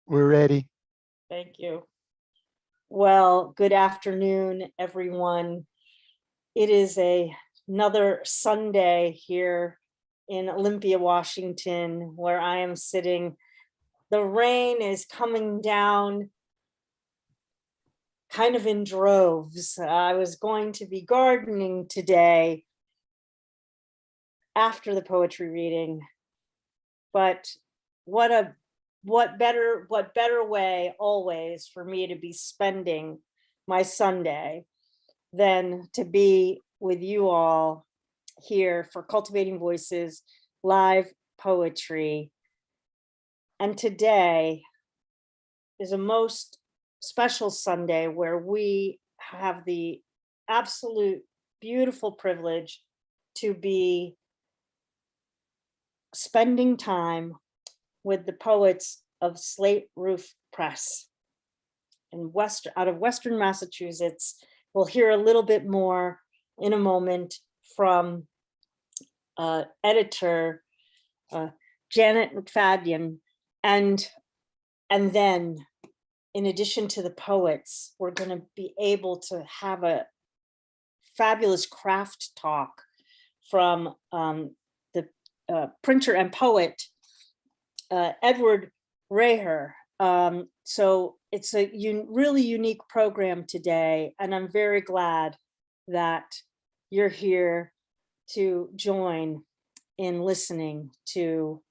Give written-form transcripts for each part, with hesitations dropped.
We're ready. Thank you. Well, good afternoon, everyone. It is another Sunday here in Olympia, Washington, where I am sitting. The rain is coming down kind of in droves. I was going to be gardening today after the poetry reading, but what better way always for me to be spending my Sunday than to be with you all here for Cultivating Voices live poetry. And today is a most special Sunday where we have the absolute beautiful privilege to be spending time with the poets of Slate Roof Press out of Western Massachusetts. We'll hear a little bit more in a moment from editor Janet MacFadyen, and then in addition to the poets, we're going to be able to have a fabulous craft talk from the printer and poet Edward Rayher. So it's a really unique program today, and I'm very glad that you're here to join in listening to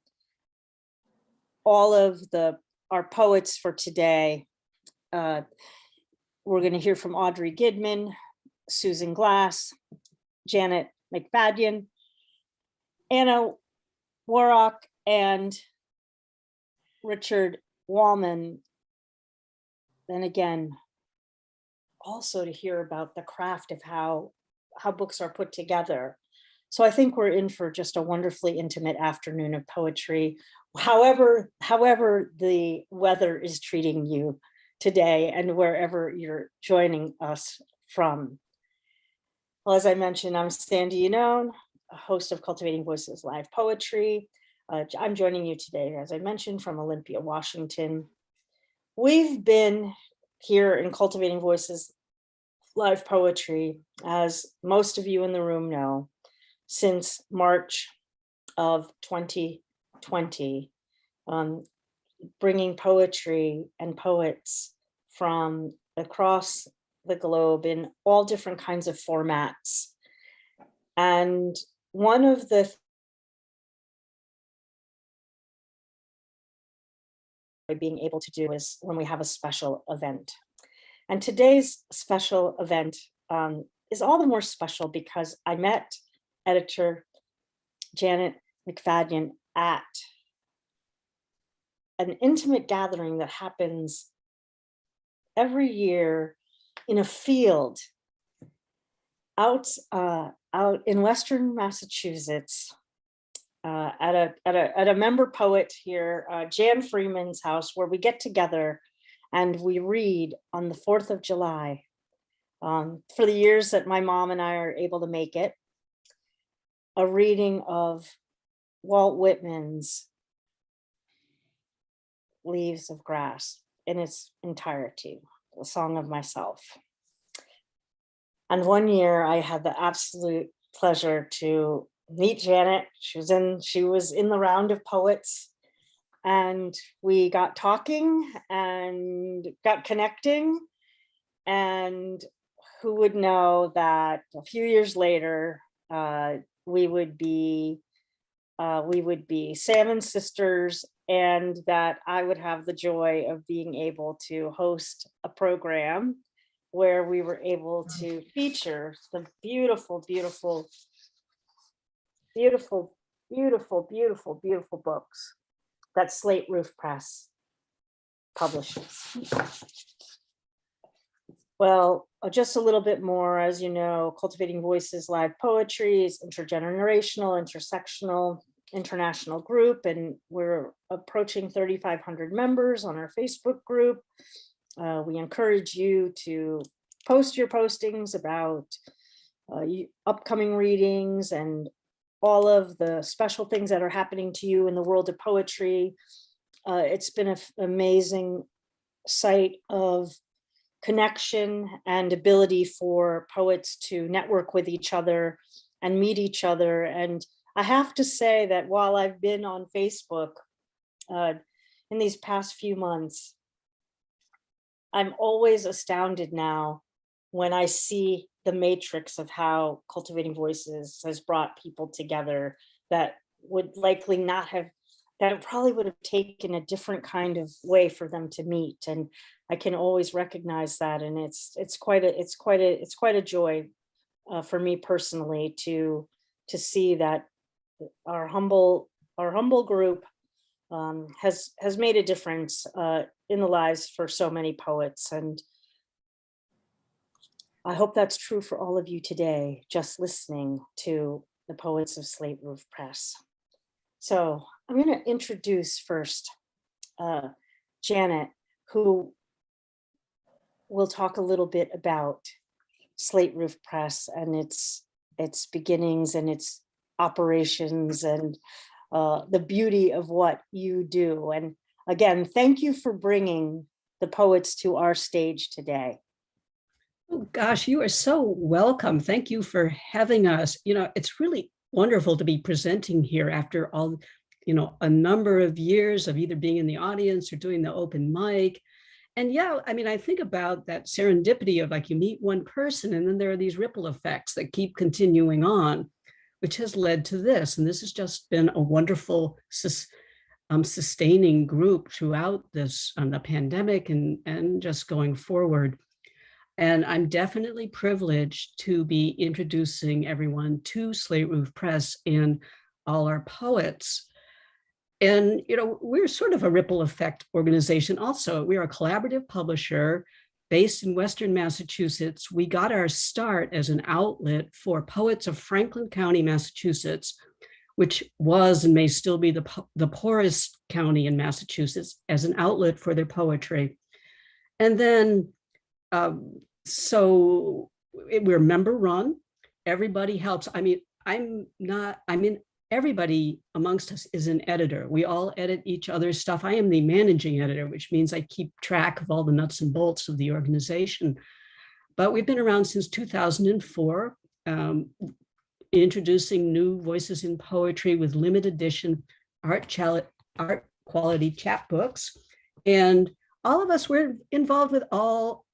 all of our poets for today. We're going to hear from Audrey Gidman, Susan Glass, Janet MacFadyen, Anna Warrock, and Richard Wollman. Then again, also to hear about the craft of how books are put together. So I think we're in for just a wonderfully intimate afternoon of poetry, however the weather is treating you today and wherever you're joining us from. Well, as I mentioned, I'm Sandy Yannone, a host of Cultivating Voices live poetry. I'm joining you today, as I mentioned, from Olympia, Washington. We've been here in Cultivating Voices live poetry, as most of you in the room know, since March of 2020, bringing poetry and poets from across the globe in all different kinds of formats. And one of the being able to do is when we have a special event. And today's special event is all the more special because I met editor Janet MacFadyen at an intimate gathering that happens every year in a field out in Western Massachusetts, at a member poet here, Jan Freeman's house, where we get together and we read on the 4th of July. For the years that my mom and I are able to make it, a reading of Walt Whitman's Leaves of Grass in its entirety, the Song of Myself. And one year I had the absolute pleasure to meet Janet. She was in the round of poets, and we got talking and got connecting. And who would know that a few years later, we would be Salmon Sisters, and that I would have the joy of being able to host a program where we were able to feature the beautiful, beautiful, beautiful, beautiful, beautiful, beautiful books that Slate Roof Press publishes. Well, just a little bit more. As you know, Cultivating Voices live poetry is intergenerational, intersectional, international group, and we're approaching 3,500 members on our Facebook group. We encourage you to post your postings about upcoming readings and all of the special things that are happening to you in the world of poetry. It's been an amazing site of connection and ability for poets to network with each other and meet each other. And I have to say that while I've been on Facebook in these past few months, I'm always astounded now when I see the matrix of how Cultivating Voices has brought people together that would likely not have, that it probably would have taken a different kind of way for them to meet. And I can always recognize that. And it's quite a joy for me personally to see that our humble group has made a difference in the lives for so many poets. And I hope that's true for all of you today, just listening to the poets of Slate Roof Press. So I'm going to introduce first Janet, who will talk a little bit about Slate Roof Press and its beginnings and its operations and the beauty of what you do. And again, thank you for bringing the poets to our stage today. Oh gosh, you are so welcome. Thank you for having us. You know, it's really wonderful to be presenting here after all, you know, a number of years of either being in the audience or doing the open mic. And yeah, I mean, I think about that serendipity of like you meet one person and then there are these ripple effects that keep continuing on, which has led to this. And this has just been a wonderful sustaining group throughout this the pandemic and just going forward. And I'm definitely privileged to be introducing everyone to Slate Roof Press and all our poets. And, you know, we're sort of a ripple effect organization also. We are a collaborative publisher based in Western Massachusetts. We got our start as an outlet for poets of Franklin County, Massachusetts, which was and may still be the poorest county in Massachusetts, as an outlet for their poetry. And then so we're member run, everybody helps. I mean, everybody amongst us is an editor. We all edit each other's stuff. I am the managing editor, which means I keep track of all the nuts and bolts of the organization. But we've been around since 2004, introducing new voices in poetry with limited edition art quality chapbooks. And all of us were involved with all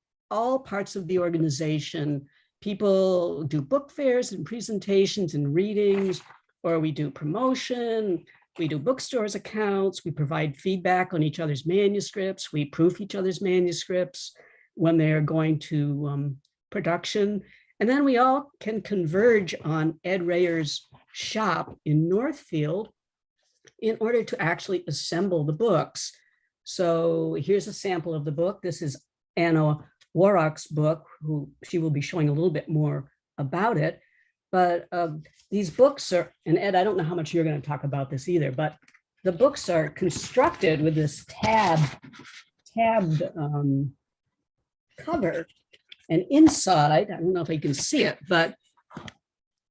parts of the organization. People do book fairs and presentations and readings, or we do promotion, we do bookstores accounts, we provide feedback on each other's manuscripts, we proof each other's manuscripts when they're going to production. And then we all can converge on Ed Rayher's shop in Northfield in order to actually assemble the books. So here's a sample of the book. This is Anna Warrock's book, who she will be showing a little bit more about it. But these books are, and Ed, I don't know how much you're going to talk about this either, but the books are constructed with this tabbed cover. And inside, I don't know if you can see it, but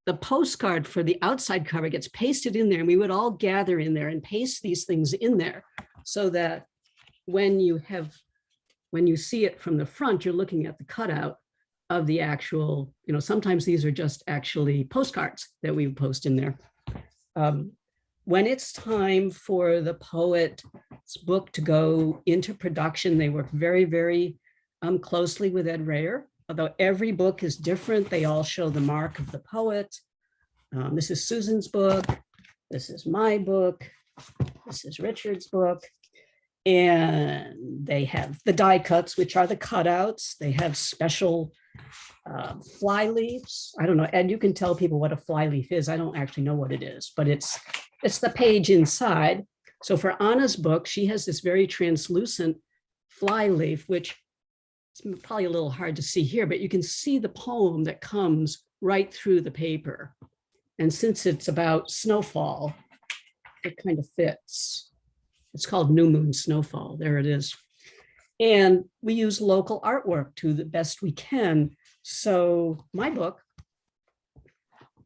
the postcard for the outside cover gets pasted in there, and we would all gather in there and paste these things in there so that when you see it from the front, you're looking at the cutout of the actual, you know, sometimes these are just actually postcards that we post in there. When it's time for the poet's book to go into production, they work very, very closely with Ed Rayher. Although every book is different, they all show the mark of the poet. This is Susan's book. This is my book. This is Richard's book. And they have the die cuts, which are the cutouts. They have special fly leaves. I don't know, Ed, you can tell people what a fly leaf is. I don't actually know what it is, but it's the page inside. So for Anna's book, she has this very translucent fly leaf, which it's probably a little hard to see here, but you can see the poem that comes right through the paper. And since it's about snowfall, it kind of fits. It's called New Moon Snowfall. There it is. And we use local artwork to the best we can. So my book,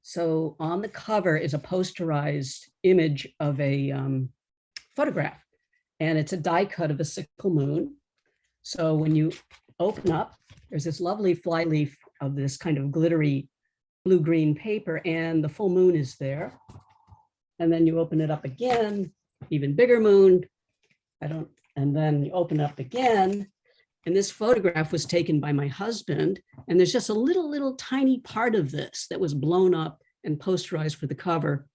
so on the cover is a posterized image of a photograph. and it's a die cut of a sickle moon. So when you open up, there's this lovely flyleaf of this kind of glittery blue-green paper, and the full moon is there. And then you open it up again, even bigger moon. And then you open up again. And this photograph was taken by my husband. And there's just a little tiny part of this that was blown up and posterized for the cover.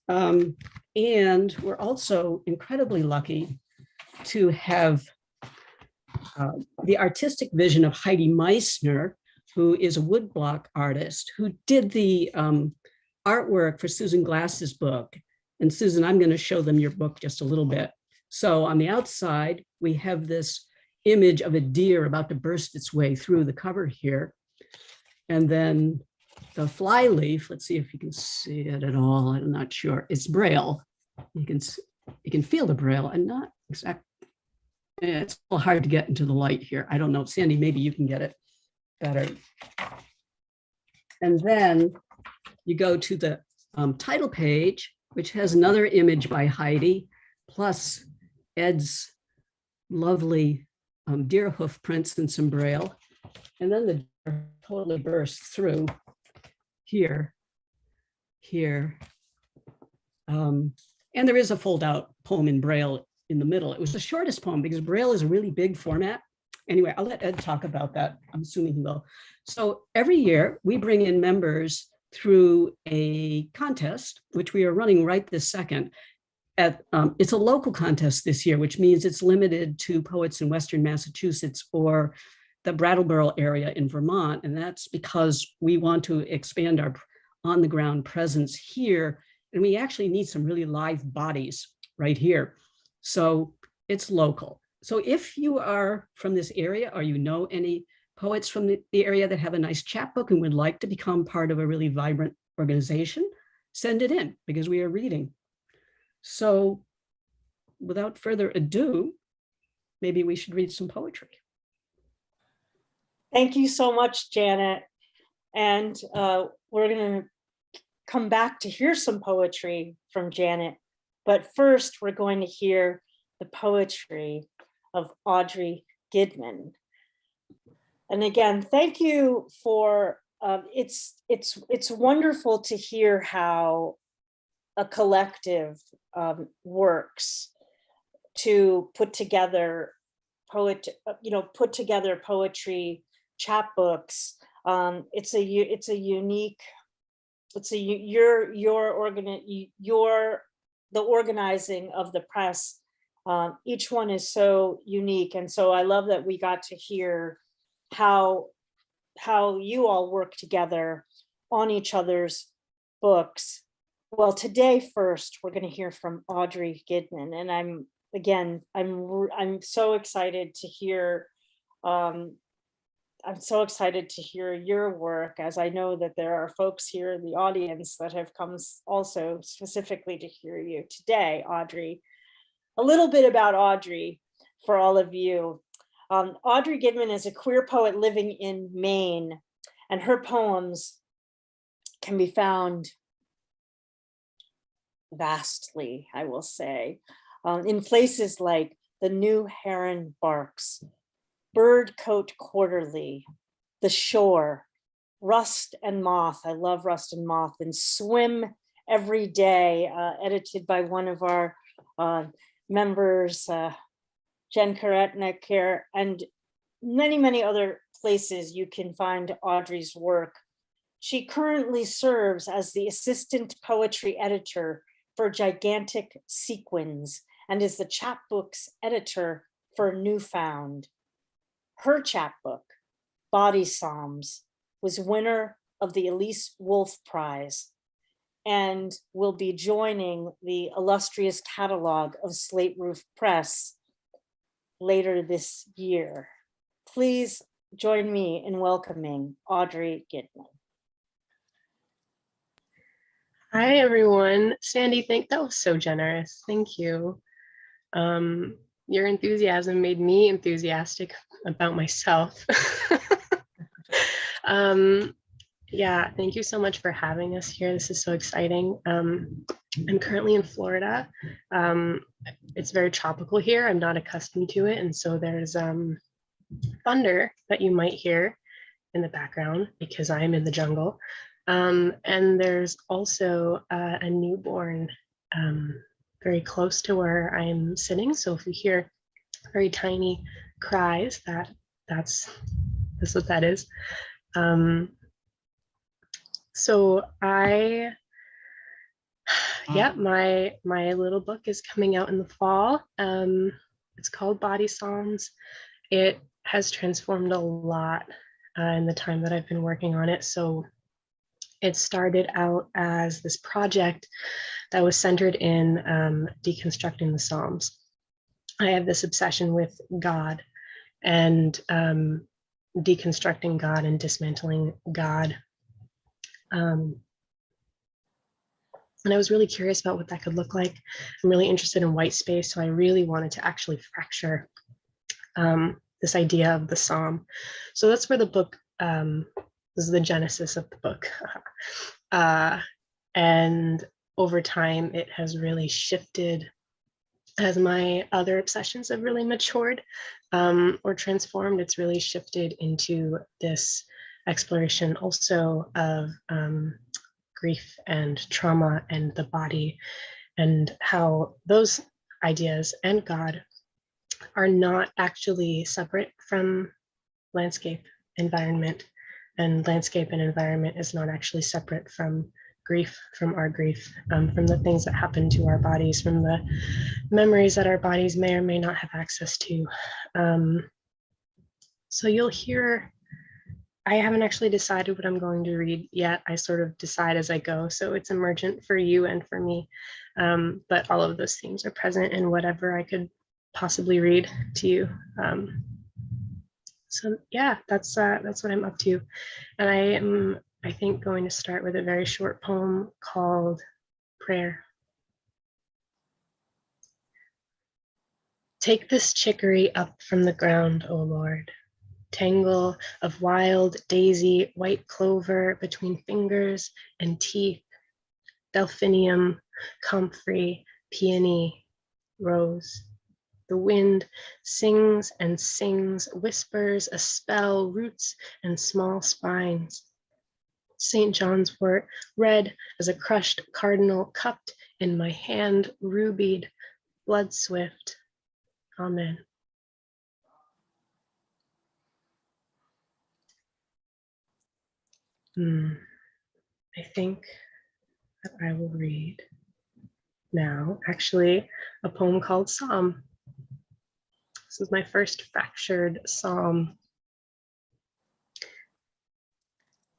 And we're also incredibly lucky to have the artistic vision of Heidi Meissner, who is a woodblock artist, who did the artwork for Susan Glass's book. And Susan, I'm going to show them your book just a little bit. So on the outside, we have this image of a deer about to burst its way through the cover here. And then the flyleaf, let's see if you can see it at all. I'm not sure. It's Braille. You can feel the Braille and not exactly. It's a little hard to get into the light here. I don't know, Sandy, maybe you can get it better. And then you go to the title page, which has another image by Heidi, plus Ed's lovely deer hoof prints and some Braille. And then the deer totally bursts through here. And there is a fold out poem in Braille in the middle. It was the shortest poem because Braille is a really big format. Anyway, I'll let Ed talk about that. I'm assuming he will. So every year we bring in members through a contest, which we are running right this second. It's a local contest this year, which means it's limited to poets in Western Massachusetts or the Brattleboro area in Vermont. And that's because we want to expand our on the ground presence here. And we actually need some really live bodies right here. So it's local. So if you are from this area or you know any poets from the area that have a nice chapbook and would like to become part of a really vibrant organization, send it in because we are reading. So without further ado, maybe we should read some poetry. Thank you so much, Janet. And we're going to come back to hear some poetry from Janet. But first, we're going to hear the poetry of Audrey Gidman. And again, thank you for, it's wonderful to hear how a collective works to put together poetry chapbooks. The organizing of the press. Each one is so unique, and so I love that we got to hear how you all work together on each other's books. Well, today first we're going to hear from Audrey Gidman, and I'm so excited to hear. I'm so excited to hear your work, as I know that there are folks here in the audience that have come also specifically to hear you today, Audrey. A little bit about Audrey for all of you. Audrey Gidman is a queer poet living in Maine, and her poems can be found vastly, I will say, in places like The New Heron Barks, Birdcote Quarterly, The Shore, Rust and Moth. I love Rust and Moth, and Swim Every Day, edited by one of our members, Jen Karetnik here, and many other places you can find Audrey's work. She currently serves as the assistant poetry editor for Gigantic Sequins and is the chapbook's editor for Newfound. Her chapbook, Body Psalms, was winner of the Elise Wolf Prize and will be joining the illustrious catalog of Slate Roof Press later this year. Please join me in welcoming Audrey Gidman. Hi, everyone. Sandy, that was so generous. Thank you. Your enthusiasm made me enthusiastic about myself. Yeah, thank you so much for having us here. This is so exciting. I'm currently in Florida. It's very tropical here. I'm not accustomed to it. And so there's thunder that you might hear in the background because I'm in the jungle. And there's also a newborn very close to where I'm sitting. So if you hear very tiny cries, that's what that is. So my little book is coming out in the fall. It's called Body Psalms. It has transformed a lot in the time that I've been working on it. So it started out as this project that was centered in deconstructing the Psalms. I have this obsession with God and deconstructing God and dismantling God. And I was really curious about what that could look like. I'm really interested in white space, so I really wanted to actually fracture this idea of the psalm. So that's where the book, this is the genesis of the book. And over time, it has really shifted as my other obsessions have really matured or transformed. It's really shifted into this exploration also of grief and trauma and the body, and how those ideas and God are not actually separate from landscape environment, and landscape and environment is not actually separate from grief, from our grief, from the things that happen to our bodies, from the memories that our bodies may or may not have access to. So you'll hear, I haven't actually decided what I'm going to read yet. I sort of decide as I go. So it's emergent for you and for me. But all of those themes are present in whatever I could possibly read to you. So yeah, that's what I'm up to. And I am, I think, going to start with a very short poem called Prayer. Take this chicory up from the ground, O Lord. Tangle of wild daisy, white clover between fingers and teeth, delphinium, comfrey, peony, rose. The wind sings and sings, whispers a spell, roots and small spines. St. John's wort, red as a crushed cardinal, cupped in my hand, rubied, blood swift. Amen. I think that I will read now, actually, a poem called Psalm. This is my first fractured psalm.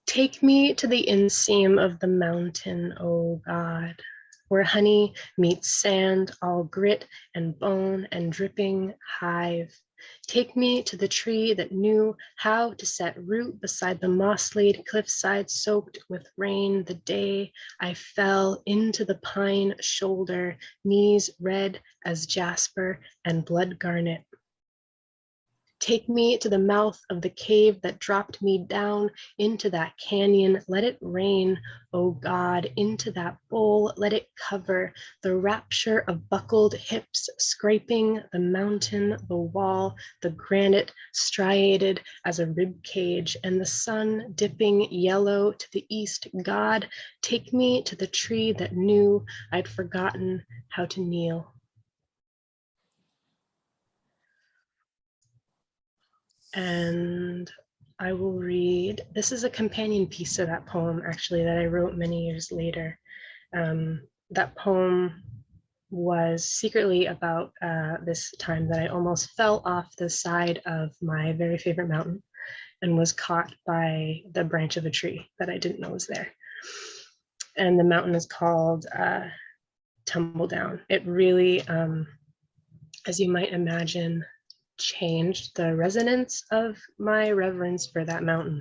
Take me to the inseam of the mountain, O God, where honey meets sand, all grit and bone and dripping hive. Take me to the tree that knew how to set root beside the moss-laid cliffside soaked with rain the day I fell into the pine shoulder, knees red as jasper and blood garnet. Take me to the mouth of the cave that dropped me down into that canyon. Let it rain, O God, into that bowl. Let it cover the rapture of buckled hips, scraping the mountain, the wall, the granite striated as a rib cage, and the sun dipping yellow to the east. God, take me to the tree that knew I'd forgotten how to kneel. And I will read, this is a companion piece to that poem, actually, that I wrote many years later. That poem was secretly about this time that I almost fell off the side of my very favorite mountain and was caught by the branch of a tree that I didn't know was there. And the mountain is called Tumble Down. It really, as you might imagine, changed the resonance of my reverence for that mountain.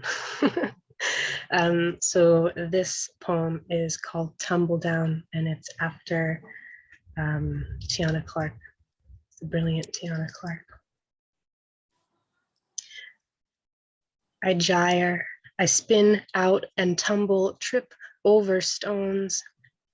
So this poem is called Tumble Down, and it's after Tiana Clark, the brilliant Tiana Clark. I gyre, I spin out and tumble, trip over stones,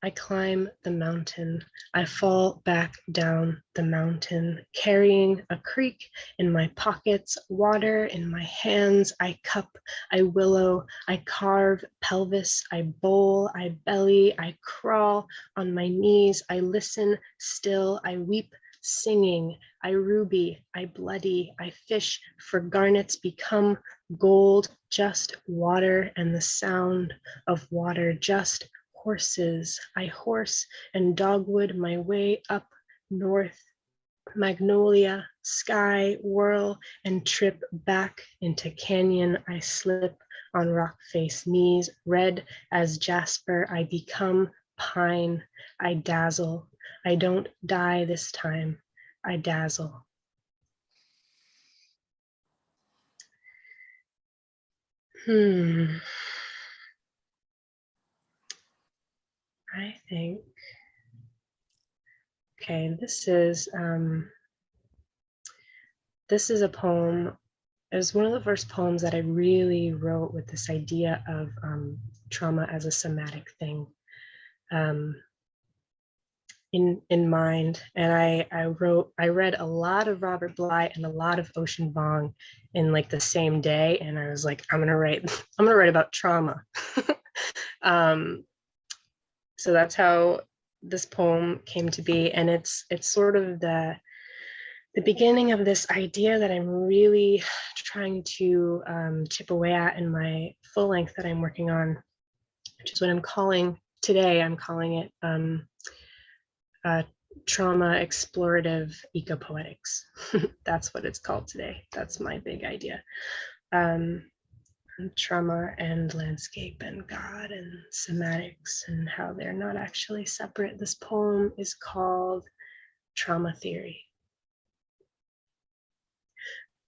I climb the mountain. I fall back down the mountain, carrying a creek in my pockets, water in my hands. I cup, I willow, I carve pelvis, I bowl, I belly, I crawl on my knees. I listen still, I weep, singing. I ruby, I bloody, I fish for garnets, become gold, just water and the sound of water, just horses. I horse and dogwood my way up north, magnolia, sky, whirl, and trip back into canyon. I slip on rock face knees, red as jasper. I become pine. I dazzle. I don't die this time. I dazzle. I think, okay, this is a poem. It was one of the first poems that I really wrote with this idea of trauma as a somatic thing in mind. And I read a lot of Robert Bly and a lot of Ocean Vuong in like the same day. And I was like, I'm gonna write about trauma. So that's how this poem came to be. And it's sort of the beginning of this idea that I'm really trying to chip away at in my full length that I'm working on, which is what I'm calling today. I'm calling it trauma explorative ecopoetics. That's what it's called today. That's my big idea. Trauma and landscape and God and somatics and how they're not actually separate. This poem is called Trauma Theory.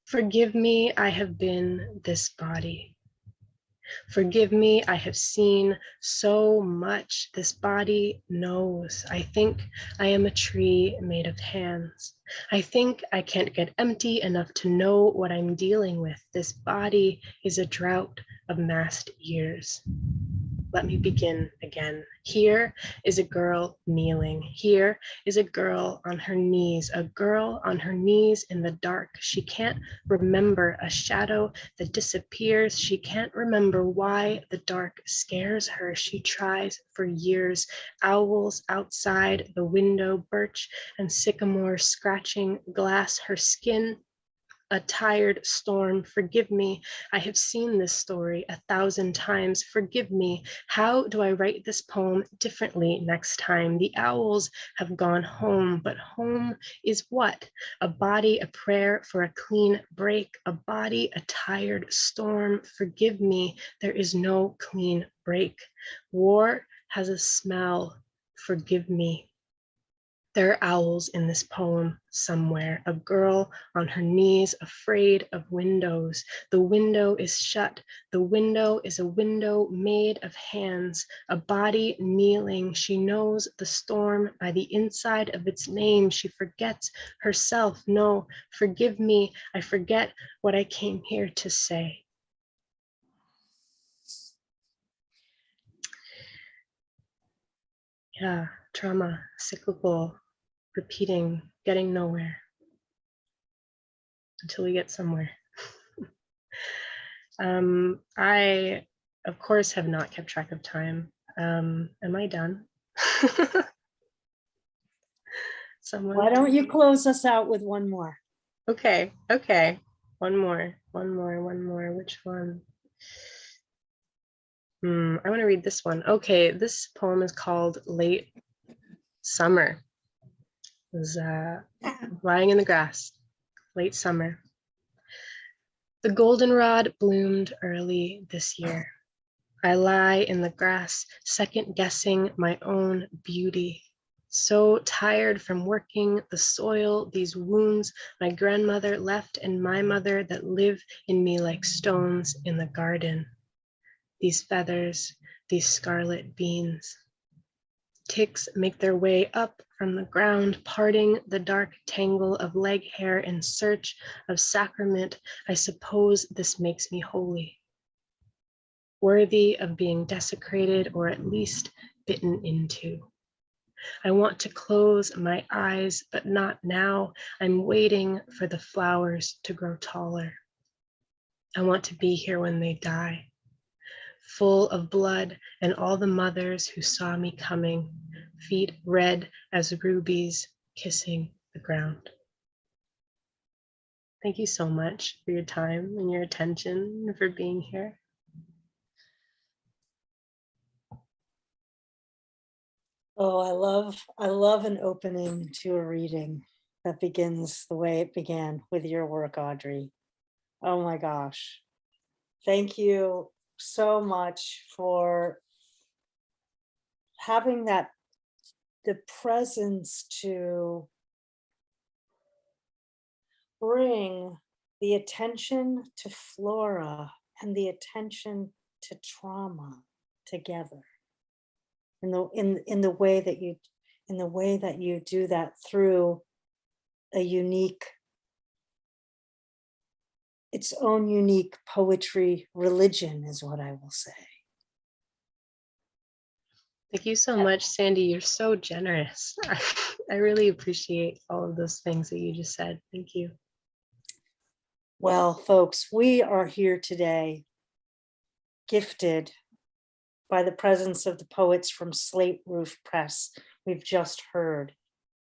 Forgive me, I have been this body. Forgive me, I have seen so much. This body knows. I think I am a tree made of hands. I think I can't get empty enough to know what I'm dealing with. This body is a drought of massed years. Let me begin again. Here is a girl kneeling. Here is a girl on her knees, a girl on her knees in the dark. She can't remember a shadow that disappears. She can't remember why the dark scares her. She tries for years. Owls outside the window, birch and sycamore scratching glass, her skin a tired storm. Forgive me, I have seen this story 1,000 times. Forgive me, how do I write this poem differently next time? The owls have gone home, but home is what? A body, a prayer for a clean break, a body, a tired storm. Forgive me, there is no clean break. War has a smell. Forgive me. There are owls in this poem somewhere. A girl on her knees, afraid of windows. The window is shut. The window is a window made of hands. A body kneeling. She knows the storm by the inside of its name. She forgets herself. No, forgive me. I forget what I came here to say. Yeah, trauma, cyclical, repeating, getting nowhere until we get somewhere. I, of course, have not kept track of time. Am I done? Someone? Why don't you close us out with one more? Okay. One more. Which one? I want to read this one. Okay, this poem is called Late Summer. It was lying in the grass, late summer. The goldenrod bloomed early this year. I lie in the grass, second guessing my own beauty. So tired from working the soil, these wounds my grandmother left and my mother that live in me like stones in the garden. These feathers, these scarlet beans. Ticks make their way up from the ground, parting the dark tangle of leg hair in search of sacrament. I suppose this makes me holy, worthy of being desecrated or at least bitten into. I want to close my eyes, but not now. I'm waiting for the flowers to grow taller. I want to be here when they die, full of blood and all the mothers who saw me coming, feet red as rubies kissing the ground. Thank you so much for your time and your attention and for being here. Oh, I love an opening to a reading that begins the way it began with your work, Audrey. Oh my gosh. Thank you so much for having the presence to bring the attention to flora and the attention to trauma together in the way that you do that through its own unique poetry religion is what I will say. Thank you so much, Sandy. You're so generous. I really appreciate all of those things that you just said. Thank you. Well, folks, we are here today gifted by the presence of the poets from Slate Roof Press. We've just heard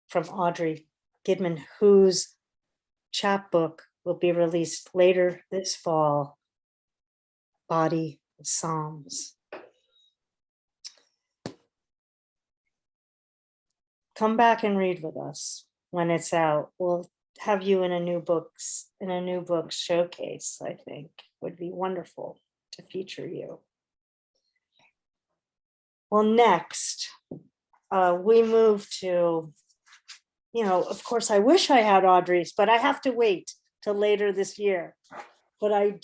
from Audrey Gidman, whose chapbook will be released later this fall, Body of Psalms. Come back and read with us when it's out. We'll have you in a new book showcase. I think would be wonderful to feature you. Well, next we move to, of course, I wish I had Audrey's, but I have to wait till later this year. But I'm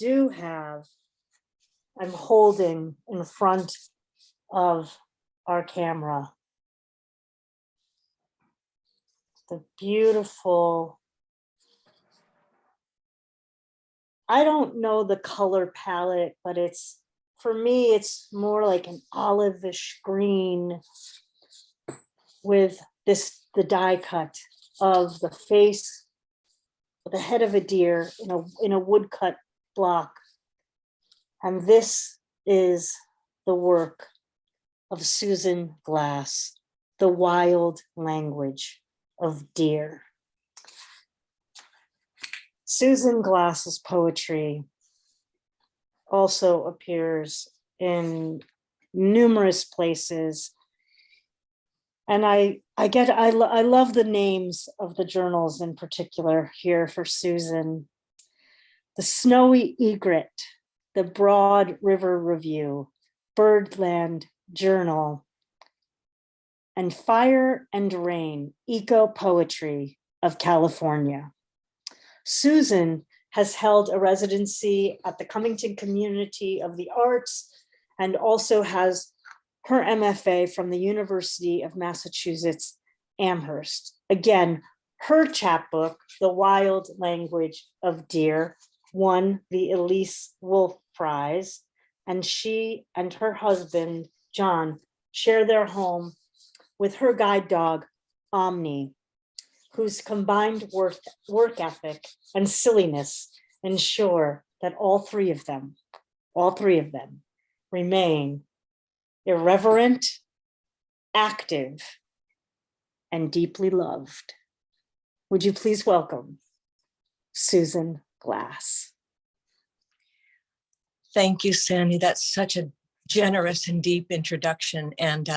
holding in front of our camera the beautiful, I don't know the color palette, but for me, it's more like an olive-ish green with the die cut of the face, the head of a deer in a woodcut block. And this is the work of Susan Glass, The Wild Language of Deer. Susan Glass's poetry also appears in numerous places. And I love the names of the journals in particular here for Susan. The Snowy Egret, the Broad River Review, Birdland Journal, and Fire and Rain, Eco Poetry of California. Susan has held a residency at the Cummington Community of the Arts and also has her MFA from the University of Massachusetts, Amherst. Again, her chapbook, The Wild Language of Deer, won the Elise Wolf Prize, and she and her husband, John, share their home with her guide dog, Omni, whose combined work ethic and silliness ensure that all three of them remain irreverent, active, and deeply loved. Would you please welcome Susan Glass? Thank you, Sandy. That's such a generous and deep introduction. And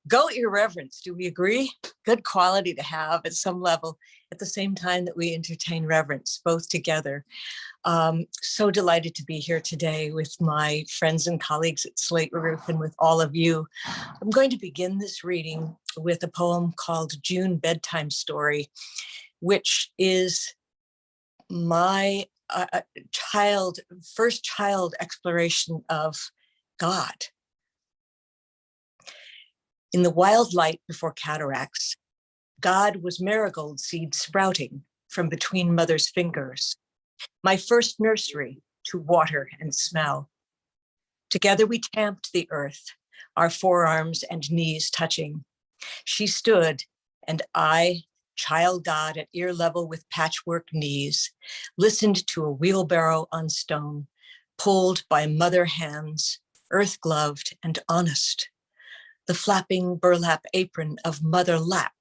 go irreverence, do we agree? Good quality to have at some level at the same time that we entertain reverence, both together. So delighted to be here today with my friends and colleagues at Slate Roof and with all of you. I'm going to begin this reading with a poem called June Bedtime Story, which is my first child exploration of God. In the wild light before cataracts, God was marigold seed sprouting from between mother's fingers, my first nursery to water and smell. Together we tamped the earth, our forearms and knees touching. She stood, and I, child God at ear level with patchwork knees, listened to a wheelbarrow on stone, pulled by mother hands, earth-gloved and honest. The flapping burlap apron of mother lap,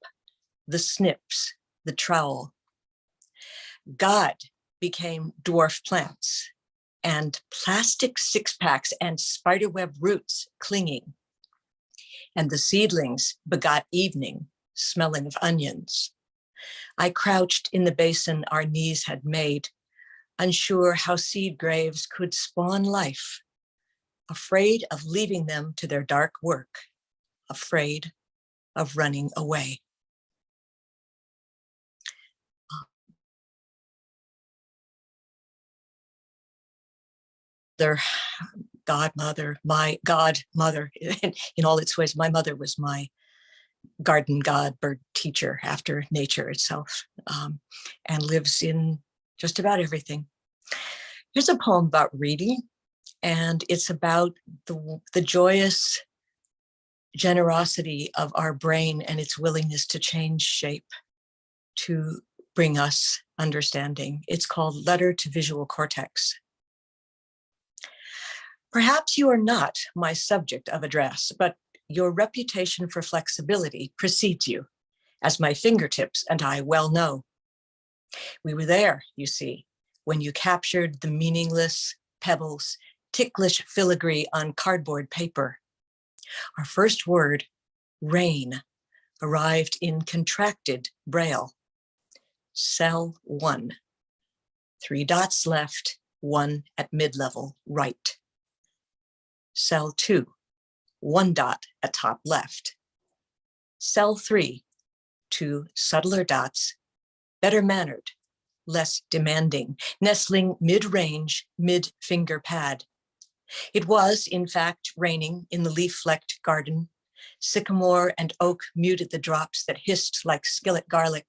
the snips, the trowel. God became dwarf plants and plastic six-packs and spiderweb roots clinging. And the seedlings begot evening, smelling of onions. I crouched in the basin our knees had made, unsure how seed graves could spawn life, afraid of leaving them to their dark work, afraid of running away. Their godmother, my godmother, in all its ways, my mother was my garden god, bird teacher after nature itself, and lives in just about everything. Here's a poem about reading, and it's about the joyous generosity of our brain and its willingness to change shape to bring us understanding. It's called Letter to Visual Cortex. Perhaps you are not my subject of address, but your reputation for flexibility precedes you, as my fingertips and I well know. We were there, you see, when you captured the meaningless pebbles, ticklish filigree on cardboard paper. Our first word, rain, arrived in contracted braille. Cell 1. 3 dots left, 1 at mid-level right. Cell 2. 1 dot at top left. Cell 3. 2 subtler dots, better mannered, less demanding, nestling mid-range, mid-finger pad. It was, in fact, raining in the leaf-flecked garden. Sycamore and oak muted the drops that hissed like skillet garlic.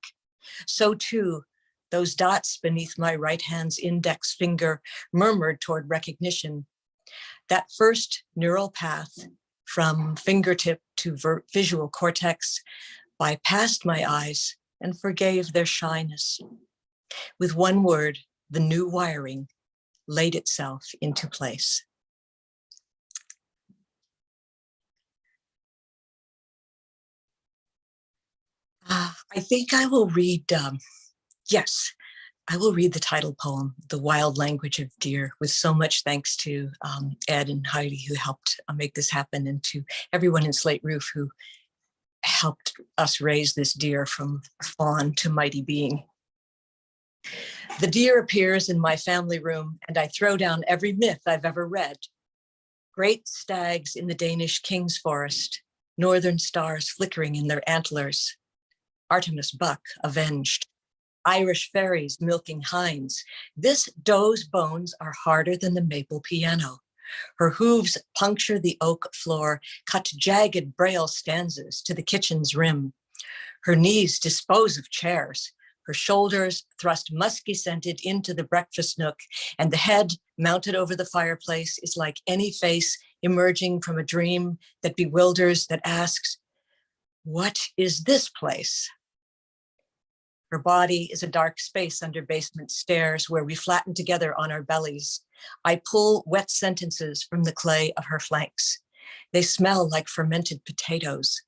So too, those dots beneath my right hand's index finger murmured toward recognition. That first neural path from fingertip to visual cortex bypassed my eyes and forgave their shyness. With one word, the new wiring laid itself into place. I think I will read, yes, I will read the title poem, The Wild Language of Deer, with so much thanks to Ed and Heidi who helped make this happen, and to everyone in Slate Roof who helped us raise this deer from fawn to mighty being. The deer appears in my family room, and I throw down every myth I've ever read. Great stags in the Danish king's forest, northern stars flickering in their antlers, Artemis buck avenged, Irish fairies milking hinds. This doe's bones are harder than the maple piano. Her hooves puncture the oak floor, cut jagged braille stanzas to the kitchen's rim. Her knees dispose of chairs. Her shoulders thrust musky-scented into the breakfast nook, and the head mounted over the fireplace is like any face emerging from a dream that bewilders, that asks, "What is this place?" Her body is a dark space under basement stairs where we flatten together on our bellies. I pull wet sentences from the clay of her flanks. They smell like fermented potatoes.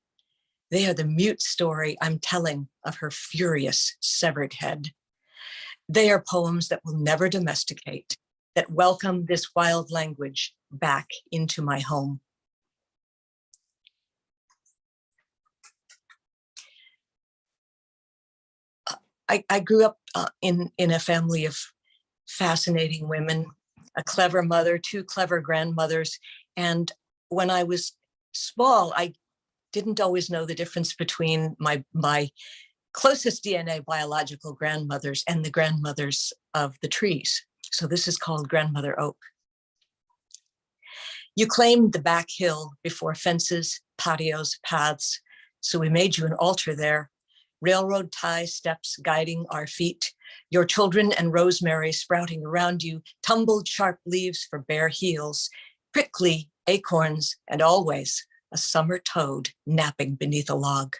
They are the mute story I'm telling of her furious severed head. They are poems that will never domesticate, that welcome this wild language back into my home. I grew up in a family of fascinating women, a clever mother, 2 clever grandmothers. And when I was small, I didn't always know the difference between my closest DNA biological grandmothers and the grandmothers of the trees. So this is called Grandmother Oak. You claimed the back hill before fences, patios, paths. So we made you an altar there. Railroad tie steps guiding our feet, your children and rosemary sprouting around you, tumbled sharp leaves for bare heels, prickly acorns, and always a summer toad napping beneath a log.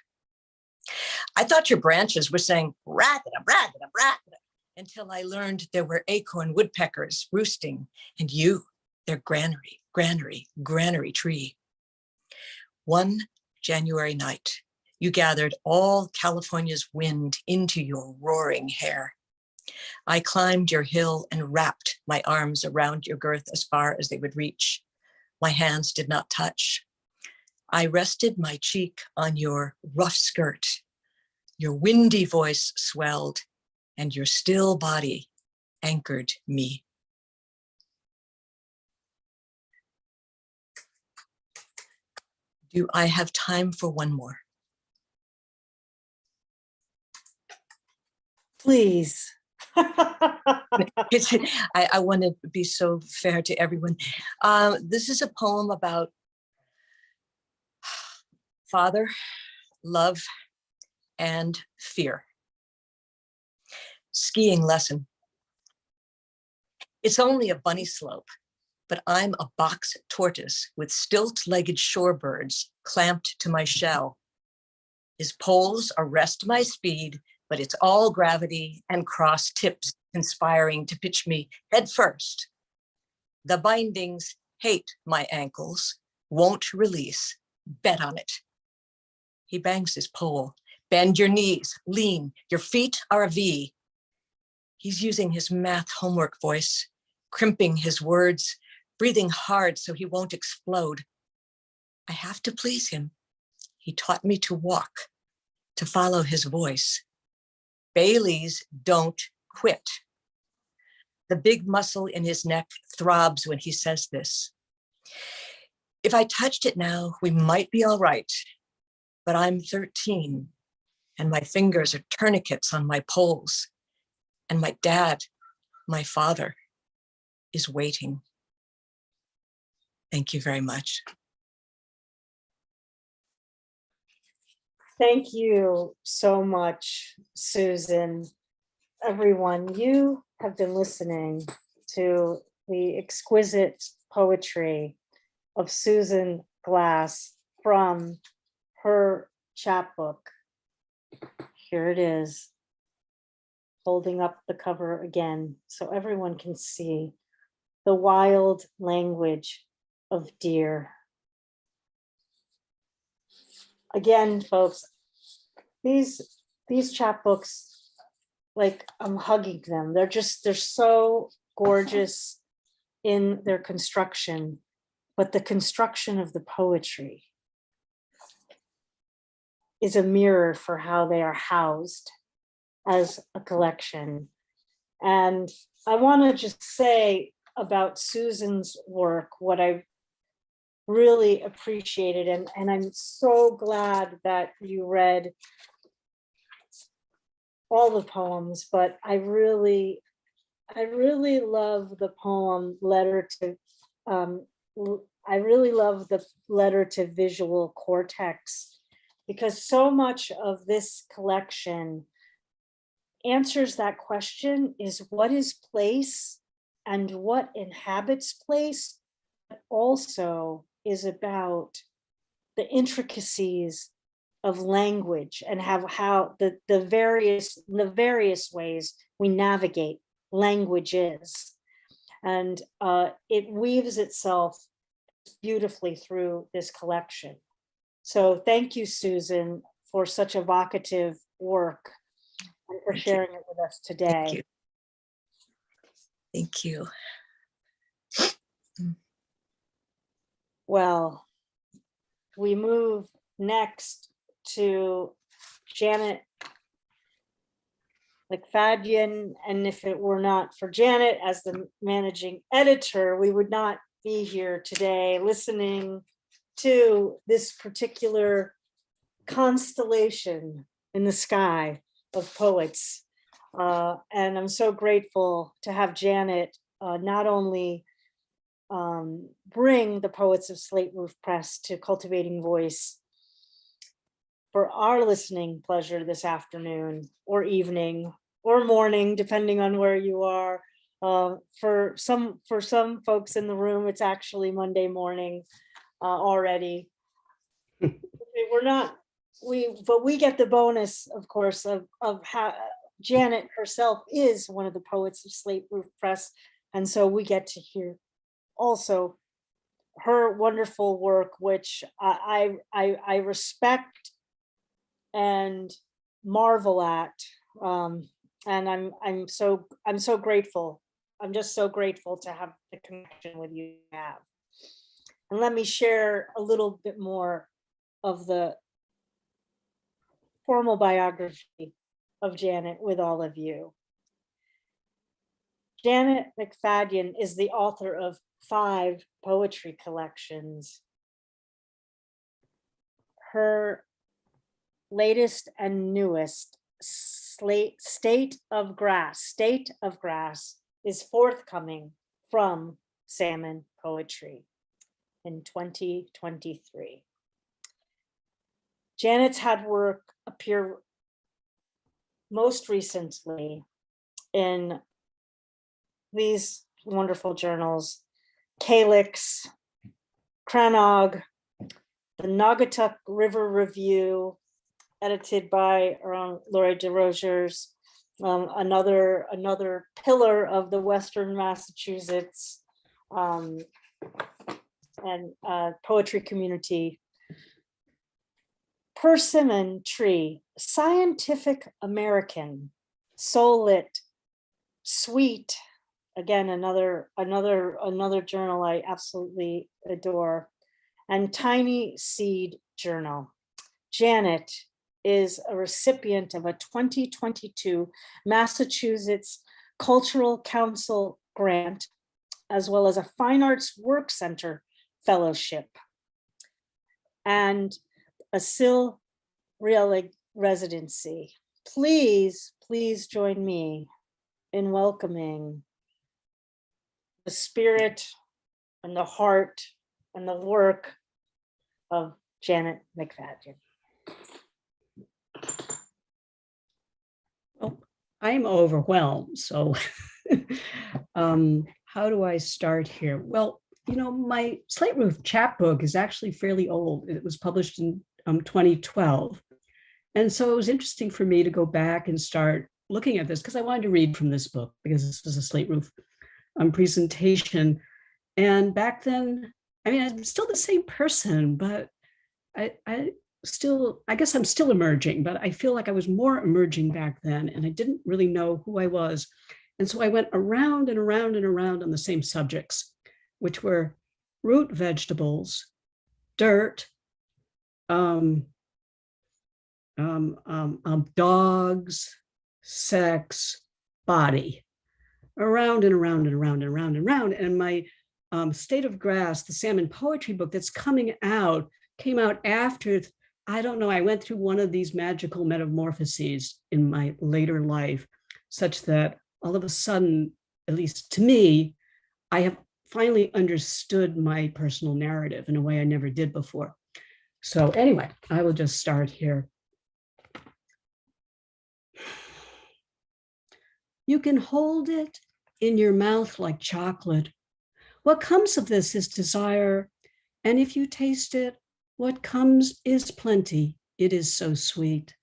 I thought your branches were saying racketa, racketa, racketa, until I learned there were acorn woodpeckers roosting, and you, their granary, granary, granary tree. One January night, you gathered all California's wind into your roaring hair. I climbed your hill and wrapped my arms around your girth as far as they would reach. My hands did not touch. I rested my cheek on your rough skirt. Your windy voice swelled, and your still body anchored me. Do I have time for one more? Please. I want to be so fair to everyone. This is a poem about father, love, and fear. Skiing lesson. It's only a bunny slope, but I'm a box tortoise with stilt-legged shorebirds clamped to my shell. His poles arrest my speed, but it's all gravity and cross tips conspiring to pitch me head first. The bindings hate my ankles, won't release, bet on it. He bangs his pole. Bend your knees, lean, your feet are a V. He's using his math homework voice, crimping his words, breathing hard so he won't explode. I have to please him. He taught me to walk, to follow his voice. Baileys don't quit. The big muscle in his neck throbs when he says this. If I touched it now, we might be all right, but I'm 13 and my fingers are tourniquets on my poles, and my dad, my father, is waiting. Thank you very much. Thank you so much, Susan. Everyone, you have been listening to the exquisite poetry of Susan Glass from her chapbook. Here it is, holding up the cover again so everyone can see the wild language of deer. Again, folks, these chapbooks, like, I'm hugging them. They're so gorgeous in their construction, but the construction of the poetry is a mirror for how they are housed as a collection. And I want to just say about Susan's work, what I really appreciated, and I'm so glad that you read all the poems, but I really love the poem Letter to, I really love the Letter to Visual Cortex, because so much of this collection answers that question, is what is place and what inhabits place, but also is about the intricacies of language and how the various ways we navigate languages. And it weaves itself beautifully through this collection. So thank you, Susan, for such evocative work and for sharing it with us today. Thank you. Well, we move next to Janet MacFadyen, and if it were not for Janet as the managing editor, we would not be here today listening to this particular constellation in the sky of poets. And I'm so grateful to have Janet not only bring the poets of Slate Roof Press to Cultivating Voice for our listening pleasure this afternoon or evening or morning, depending on where you are. For some folks in the room, it's actually Monday morning already. we're not, but we get the bonus, of course, of how Janet herself is one of the poets of Slate Roof Press. And so we get to hear also her wonderful work, which I respect and marvel at. And I'm so grateful. I'm just so grateful to have the connection with you have. And let me share a little bit more of the formal biography of Janet with all of you. Janet MacFadyen is the author of 5 poetry collections. Her latest and newest, State of Grass, is forthcoming from Salmon Poetry in 2023. Janet's had work appear most recently in these wonderful journals: Calyx, Crannog, the Naugatuck River Review, edited by Laurie DeRogers, another pillar of the Western Massachusetts and poetry community. Persimmon Tree, Scientific American, Soul Lit, Sweet, again, another journal I absolutely adore, and Tiny Seed Journal. Janet is a recipient of a 2022 Massachusetts Cultural Council grant, as well as a Fine Arts Work Center fellowship, and a Sil Real residency. Please join me in welcoming the spirit and the heart and the work of Janet MacFadyen. Well, I'm overwhelmed, so how do I start here? Well, you know, my Slate Roof chapbook is actually fairly old. It was published in 2012. And so it was interesting for me to go back and start looking at this because I wanted to read from this book because this was a Slate Roof presentation. And back then, I mean, I'm still the same person, but I guess I'm still emerging, but I feel like I was more emerging back then and I didn't really know who I was. And so I went around and around and around on the same subjects, which were root vegetables, dirt, dogs, sex, body, around and around and around and around and around. And my State of Grass, the salmon poetry book that's coming out, came out after, I don't know, I went through one of these magical metamorphoses in my later life, such that all of a sudden, at least to me, I have finally understood my personal narrative in a way I never did before. So anyway, I will just start here. You can hold it in your mouth like chocolate. What comes of this is desire, and if you taste it, what comes is plenty. It is so sweet.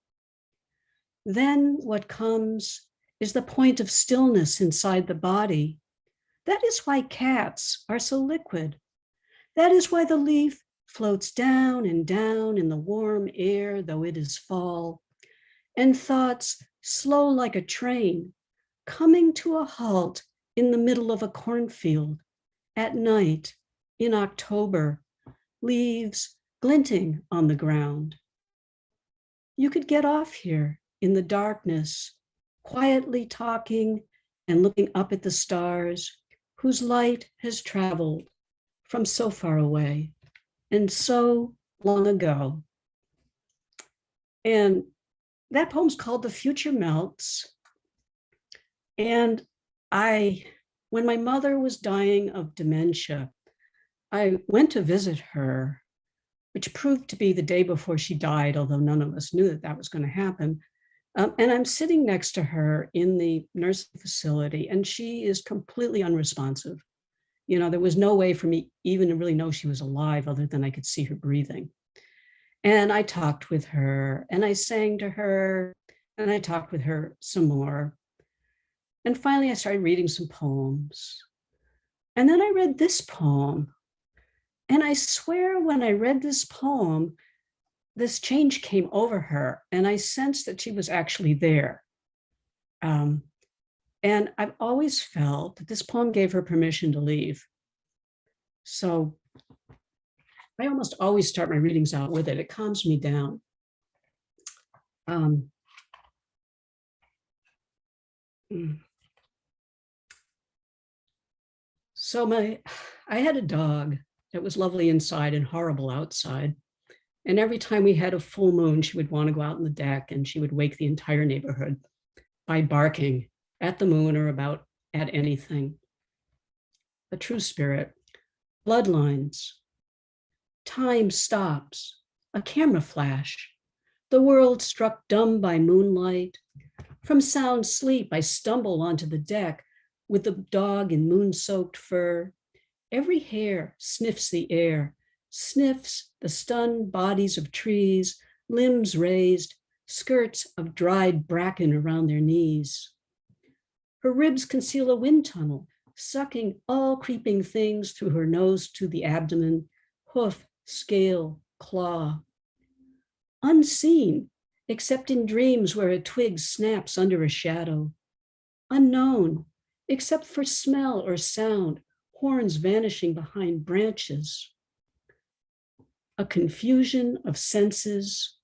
Then what comes is the point of stillness inside the body. That is why cats are so liquid. That is why the leaf floats down and down in the warm air, though it is fall, and thoughts slow like a train, coming to a halt in the middle of a cornfield at night in October, leaves glinting on the ground. You could get off here in the darkness, quietly talking and looking up at the stars, whose light has traveled from so far away and so long ago. And that poem's called The Future Melts. And when my mother was dying of dementia, I went to visit her, which proved to be the day before she died, although none of us knew that that was going to happen. And I'm sitting next to her in the nursing facility, and she is completely unresponsive. You know, there was no way for me even to really know she was alive other than I could see her breathing. And I talked with her and I sang to her and I talked with her some more. And finally, I started reading some poems. And then I read this poem. And I swear when I read this poem, this change came over her and I sensed that she was actually there. And I've always felt that this poem gave her permission to leave. So I almost always start my readings out with it. It calms me down. So I had a dog that was lovely inside and horrible outside. And every time we had a full moon, she would want to go out on the deck and she would wake the entire neighborhood by barking at the moon or at anything. A true spirit, bloodlines, time stops, a camera flash, the world struck dumb by moonlight. From sound sleep, I stumble onto the deck with the dog in moon-soaked fur. Every hair sniffs the air, sniffs the stunned bodies of trees, limbs raised, skirts of dried bracken around their knees. Her ribs conceal a wind tunnel, sucking all creeping things through her nose to the abdomen, hoof, scale, claw. Unseen, except in dreams where a twig snaps under a shadow. Unknown, except for smell or sound, horns vanishing behind branches. A confusion of senses,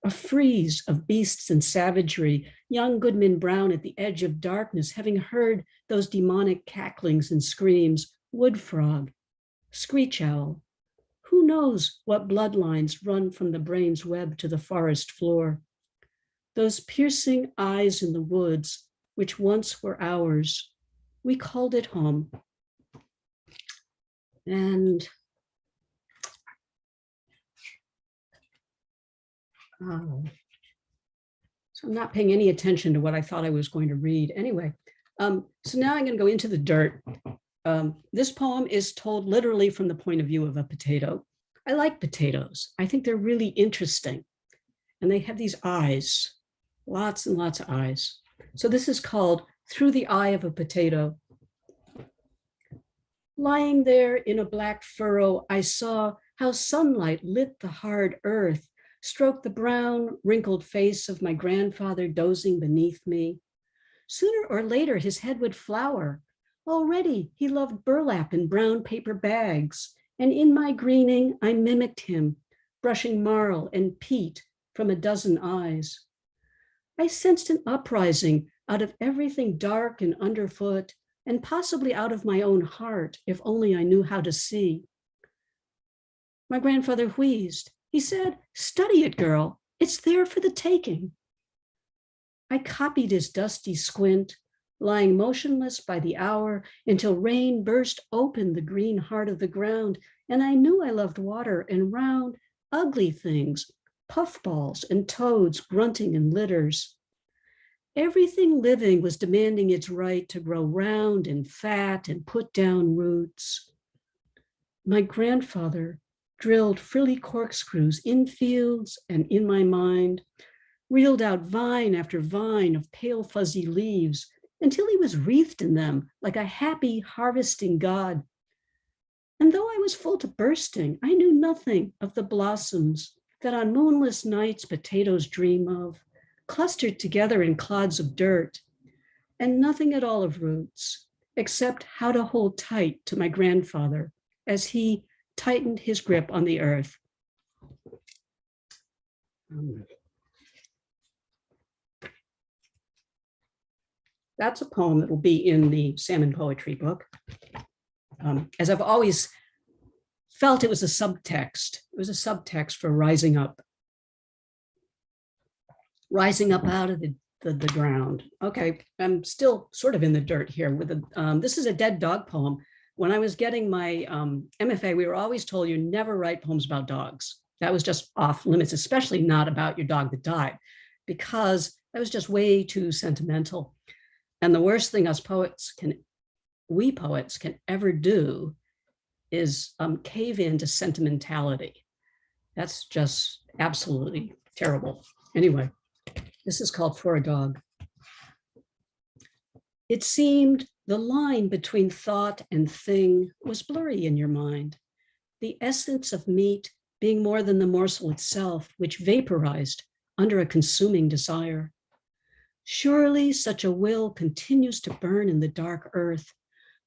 a freeze of beasts and savagery, young Goodman Brown at the edge of darkness, having heard those demonic cacklings and screams, wood frog, screech owl. Who knows what bloodlines run from the brain's web to the forest floor? Those piercing eyes in the woods, which once were ours, we called it home. And so I'm not paying any attention to what I thought I was going to read. Anyway, so now I'm going to go into the dirt. This poem is told literally from the point of view of a potato. I like potatoes. I think they're really interesting. And they have these eyes, lots and lots of eyes. So this is called Through the Eye of a Potato. Lying there in a black furrow, I saw how sunlight lit the hard earth, stroked the brown, wrinkled face of my grandfather dozing beneath me. Sooner or later, his head would flower. Already, he loved burlap in brown paper bags, and in my greening, I mimicked him, brushing marl and peat from a dozen eyes. I sensed an uprising out of everything dark and underfoot, and possibly out of my own heart, if only I knew how to see. My grandfather wheezed. He said, "Study it, girl. It's there for the taking." I copied his dusty squint, lying motionless by the hour until rain burst open the green heart of the ground, and I knew I loved water and round, ugly things, puffballs and toads grunting in litters. Everything living was demanding its right to grow round and fat and put down roots. My grandfather drilled frilly corkscrews in fields and in my mind, reeled out vine after vine of pale fuzzy leaves until he was wreathed in them like a happy harvesting god. And though I was full to bursting, I knew nothing of the blossoms that on moonless nights potatoes dream of, clustered together in clods of dirt, and nothing at all of roots, except how to hold tight to my grandfather as he tightened his grip on the earth. That's a poem that will be in the Salmon Poetry book. As I've always felt, it was a subtext. It was a subtext for rising up out of the ground. Okay, I'm still sort of in the dirt here with this is a dead dog poem. When I was getting my MFA, we were always told you never write poems about dogs. That was just off limits, especially not about your dog that died, because that was just way too sentimental. And the worst thing we poets can ever do is cave into sentimentality. That's just absolutely terrible. Anyway, this is called For a Dog. It seemed the line between thought and thing was blurry in your mind, the essence of meat being more than the morsel itself, which vaporized under a consuming desire. Surely such a will continues to burn in the dark earth,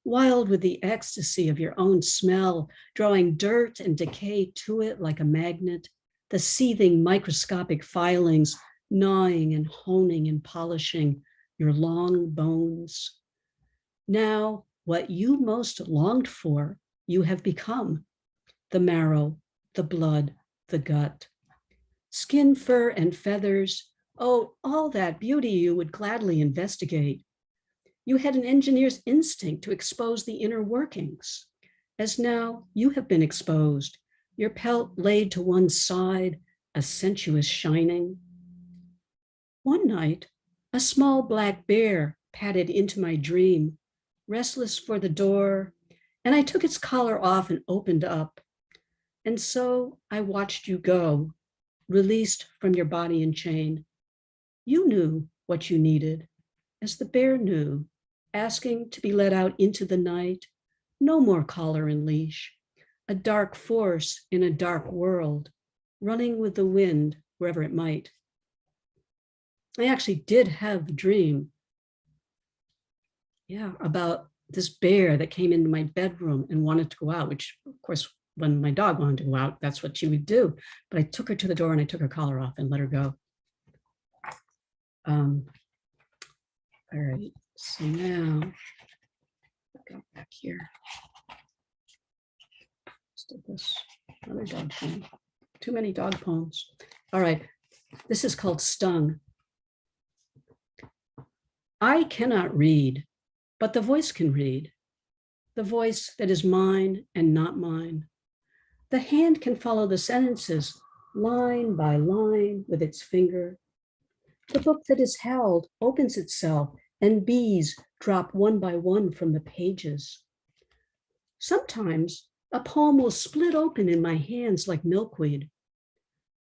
wild with the ecstasy of your own smell, drawing dirt and decay to it like a magnet, the seething microscopic filings gnawing and honing and polishing your long bones. Now, what you most longed for, you have become: the marrow, the blood, the gut. Skin, fur, and feathers, oh, all that beauty you would gladly investigate. You had an engineer's instinct to expose the inner workings, as now you have been exposed, your pelt laid to one side, a sensuous shining. One night, a small black bear padded into my dream, restless for the door, and I took its collar off and opened up. And so I watched you go, released from your body and chain. You knew what you needed, as the bear knew, asking to be let out into the night. No more collar and leash, a dark force in a dark world, running with the wind wherever it might. I actually did have a dream, about this bear that came into my bedroom and wanted to go out, which of course, when my dog wanted to go out, that's what she would do. But I took her to the door and I took her collar off and let her go. All right, so now, go back here. Let's do this, another dog poem. Too many dog poems. All right, this is called Stung. I cannot read, but the voice can read. The voice that is mine and not mine. The hand can follow the sentences line by line with its finger. The book that is held opens itself and bees drop one by one from the pages. Sometimes a poem will split open in my hands like milkweed.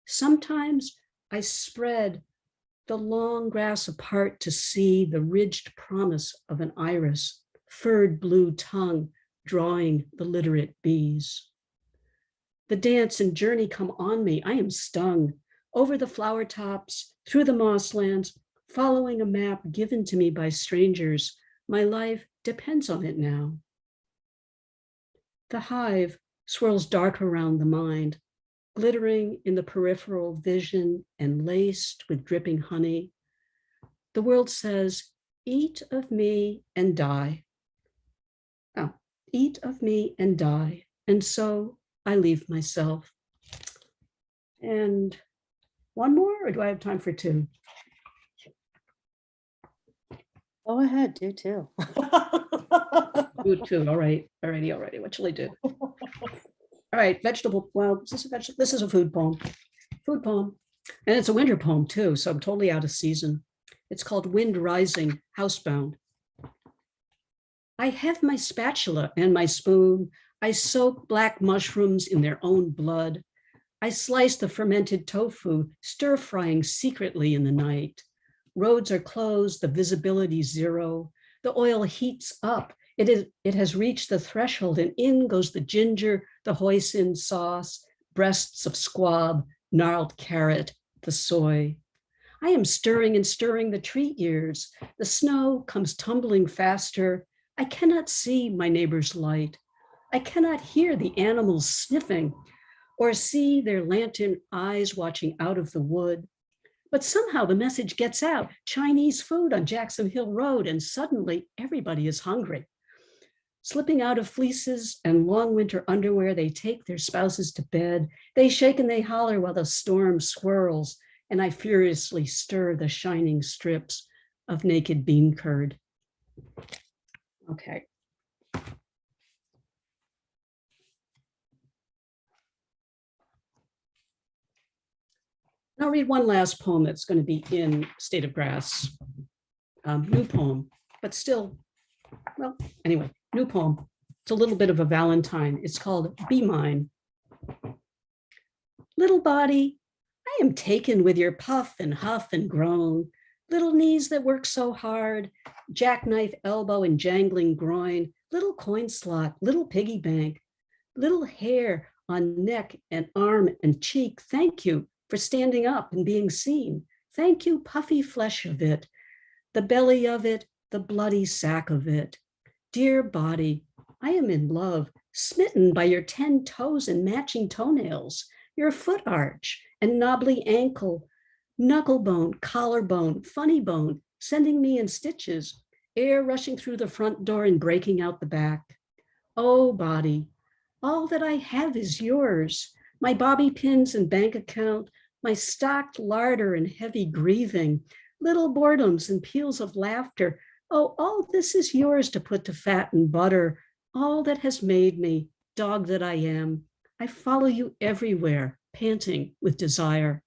Sometimes I spread the long grass apart to see the ridged promise of an iris, furred blue tongue drawing the literate bees. The dance and journey come on me. I am stung over the flower tops, through the mosslands, following a map given to me by strangers. My life depends on it now. The hive swirls dark around the mind, glittering in the peripheral vision and laced with dripping honey. The world says, eat of me and die. Oh, eat of me and die. And so I leave myself. And one more, or do I have time for two? Go ahead, do two. Do two, all right, alrighty, what shall I do? All right, vegetable, well, is this a vegetable? This is a food poem. And it's a winter poem too, so I'm totally out of season. It's called Wind Rising, Housebound. I have my spatula and my spoon. I soak black mushrooms in their own blood. I slice the fermented tofu, stir frying secretly in the night. Roads are closed, the visibility zero. The oil heats up. It has reached the threshold, and in goes the ginger, the hoisin sauce, breasts of squab, gnarled carrot, the soy. I am stirring and stirring the tree ears. The snow comes tumbling faster. I cannot see my neighbor's light. I cannot hear the animals sniffing or see their lantern eyes watching out of the wood. But somehow the message gets out, Chinese food on Jackson Hill Road, and suddenly everybody is hungry. Slipping out of fleeces and long winter underwear, they take their spouses to bed. They shake and they holler while the storm swirls, and I furiously stir the shining strips of naked bean curd. Okay. I'll read one last poem that's going to be in State of Grass. New poem, but still, well, anyway, new poem. It's a little bit of a Valentine. It's called Be Mine. Little body, I am taken with your puff and huff and groan. Little knees that work so hard, jackknife elbow and jangling groin, little coin slot, little piggy bank, little hair on neck and arm and cheek. Thank you for standing up and being seen. Thank you, puffy flesh of it, the belly of it, the bloody sack of it. Dear body, I am in love, smitten by your 10 toes and matching toenails, your foot arch and knobbly ankle, knuckle bone, collarbone, funny bone, sending me in stitches, air rushing through the front door and breaking out the back. Oh, body, all that I have is yours, my bobby pins and bank account, my stocked larder and heavy grieving, little boredoms and peals of laughter. Oh, all this is yours to put to fat and butter, all that has made me, dog that I am. I follow you everywhere, panting with desire.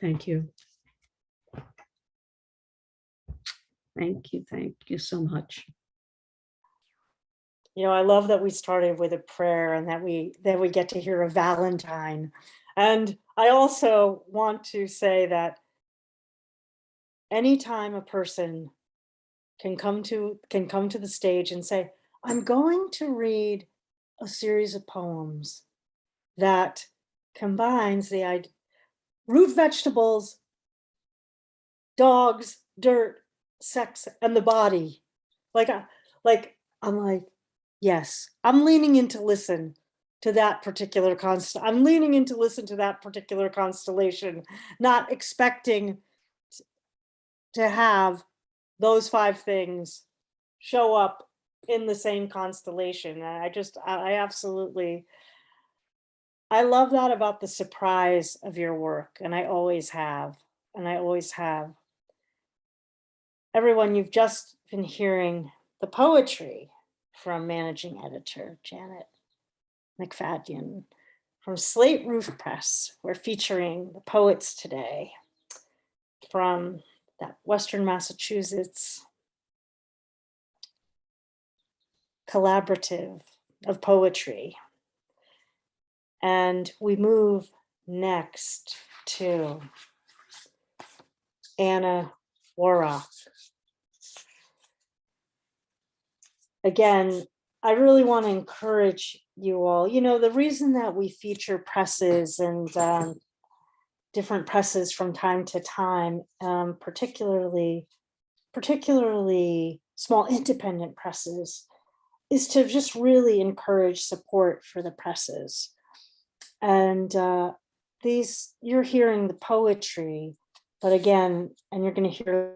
Thank you. Thank you so much. You know, I love that we started with a prayer and that we get to hear a Valentine. And I also want to say that anytime a person can come to the stage and say, I'm going to read a series of poems that combines the idea, root vegetables, dogs, dirt, sex, and the body. I'm like, yes, I'm leaning in to listen to that particular constellation, not expecting to have those 5 things show up in the same constellation. And I love that about the surprise of your work. And I always have. Everyone, you've just been hearing the poetry from managing editor Janet MacFadyen from Slate Roof Press. We're featuring the poets today from that Western Massachusetts collaborative of poetry. And we move next to Anna Warrock. Again, I really want to encourage you all. You know, the reason that we feature presses and different presses from time to time, particularly small independent presses, is to just really encourage support for the presses. And you're hearing the poetry, but again, and you're going to hear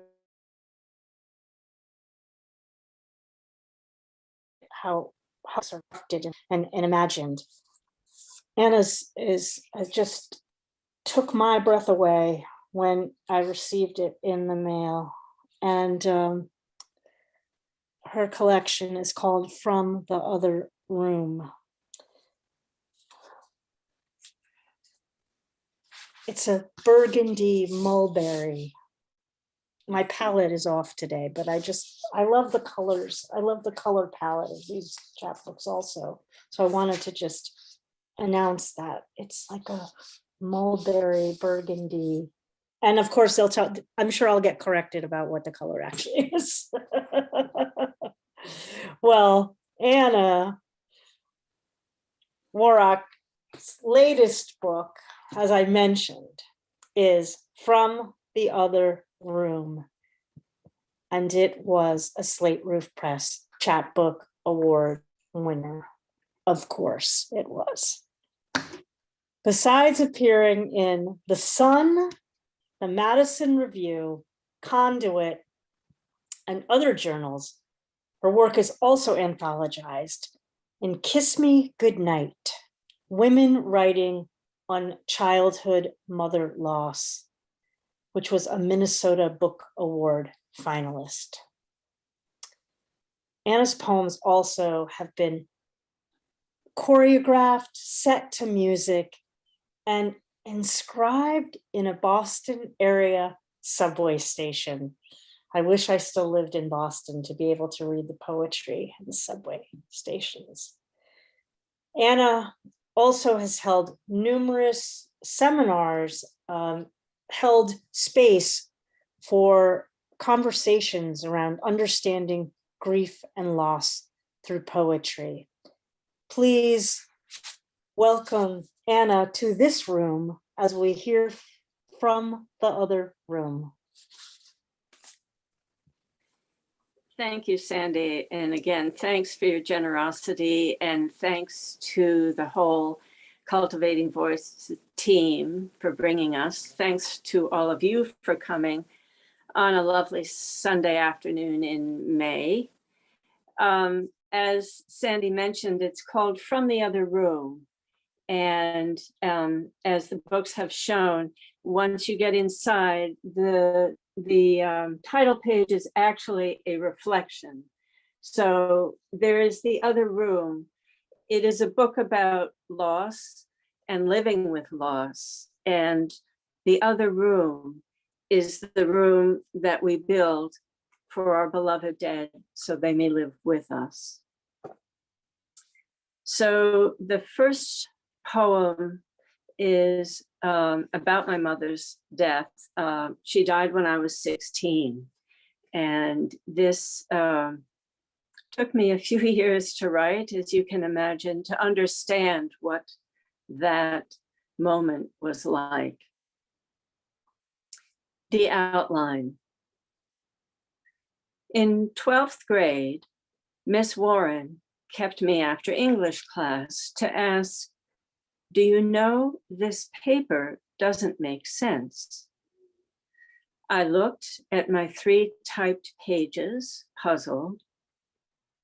how constructed and imagined. Anna's just took my breath away when I received it in the mail. And her collection is called From the Other Room. It's a burgundy mulberry. My palette is off today, but I love the colors. I love the color palette of these chapbooks also. So I wanted to just announce that it's like a mulberry burgundy. And of course I'm sure I'll get corrected about what the color actually is. Well, Anna Warrock's latest book, as I mentioned, is From the Other Room. And it was a Slate Roof Press Chapbook Award winner. Of course it was. Besides appearing in The Sun, the Madison Review, Conduit, and other journals, her work is also anthologized in Kiss Me Goodnight, Women Writing on Childhood Mother Loss, which was a Minnesota Book Award finalist. Anna's poems also have been choreographed, set to music, and inscribed in a Boston area subway station. I wish I still lived in Boston to be able to read the poetry in the subway stations. Anna also has held numerous seminars held space for conversations around understanding grief and loss through poetry. Please welcome Anna to this room as we hear from the other room. Thank you, Sandy. And again, thanks for your generosity, and thanks to the whole Cultivating Voice team for bringing us. Thanks to all of you for coming on a lovely Sunday afternoon in May. As Sandy mentioned, it's called From the Other Room. And as the books have shown, once you get inside, the title page is actually a reflection. So there is the other room. It is a book about loss and living with loss. And the other room is the room that we build for our beloved dead so they may live with us. So the first poem is about my mother's death. She died when I was 16. And this took me a few years to write, as you can imagine, to understand what that moment was like. The outline. In 12th grade, Miss Warren kept me after English class to ask, "Do you know this paper doesn't make sense?" I looked at my 3 typed pages, puzzled.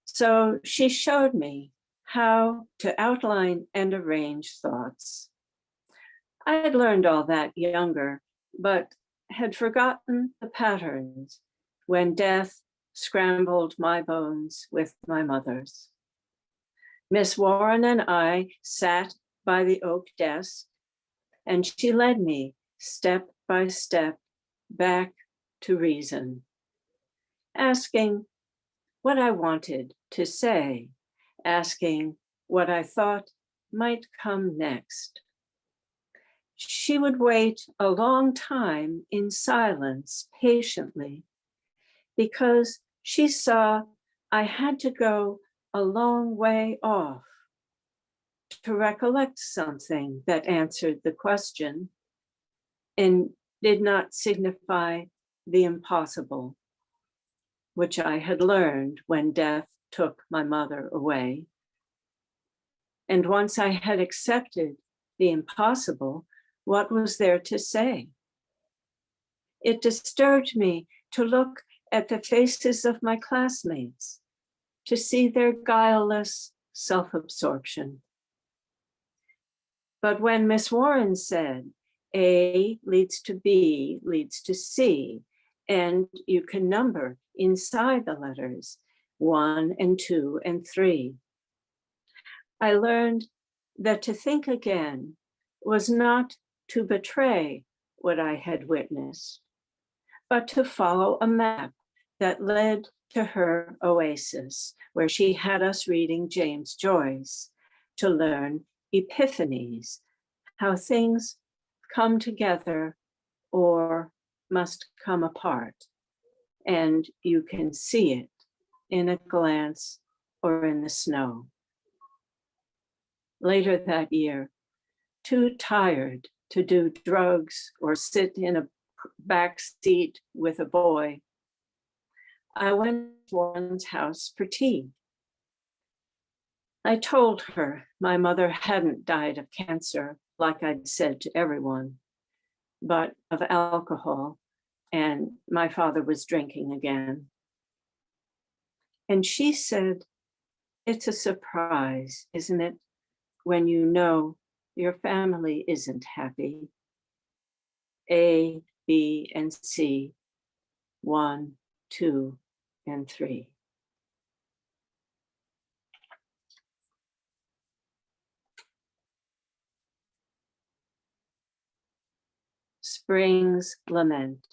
So she showed me how to outline and arrange thoughts. I had learned all that younger, but had forgotten the patterns when death scrambled my bones with my mother's. Miss Warren and I sat by the oak desk, and she led me step by step back to reason, asking what I wanted to say, asking what I thought might come next. She would wait a long time in silence, patiently, because she saw I had to go a long way off to recollect something that answered the question and did not signify the impossible, which I had learned when death took my mother away. And once I had accepted the impossible, what was there to say? It disturbed me to look at the faces of my classmates, to see their guileless self-absorption. But when Miss Warren said, A leads to B leads to C, and you can number inside the letters 1 and 2 and 3, I learned that to think again was not to betray what I had witnessed, but to follow a map that led to her oasis, where she had us reading James Joyce to learn epiphanies, how things come together or must come apart. And you can see it in a glance or in the snow. Later that year, too tired to do drugs or sit in a back seat with a boy, I went to Warren's house for tea. I told her my mother hadn't died of cancer, like I'd said to everyone, but of alcohol, and my father was drinking again. And she said, "It's a surprise, isn't it, when you know your family isn't happy? A, B, and C, 1, 2, and 3. Spring's Lament.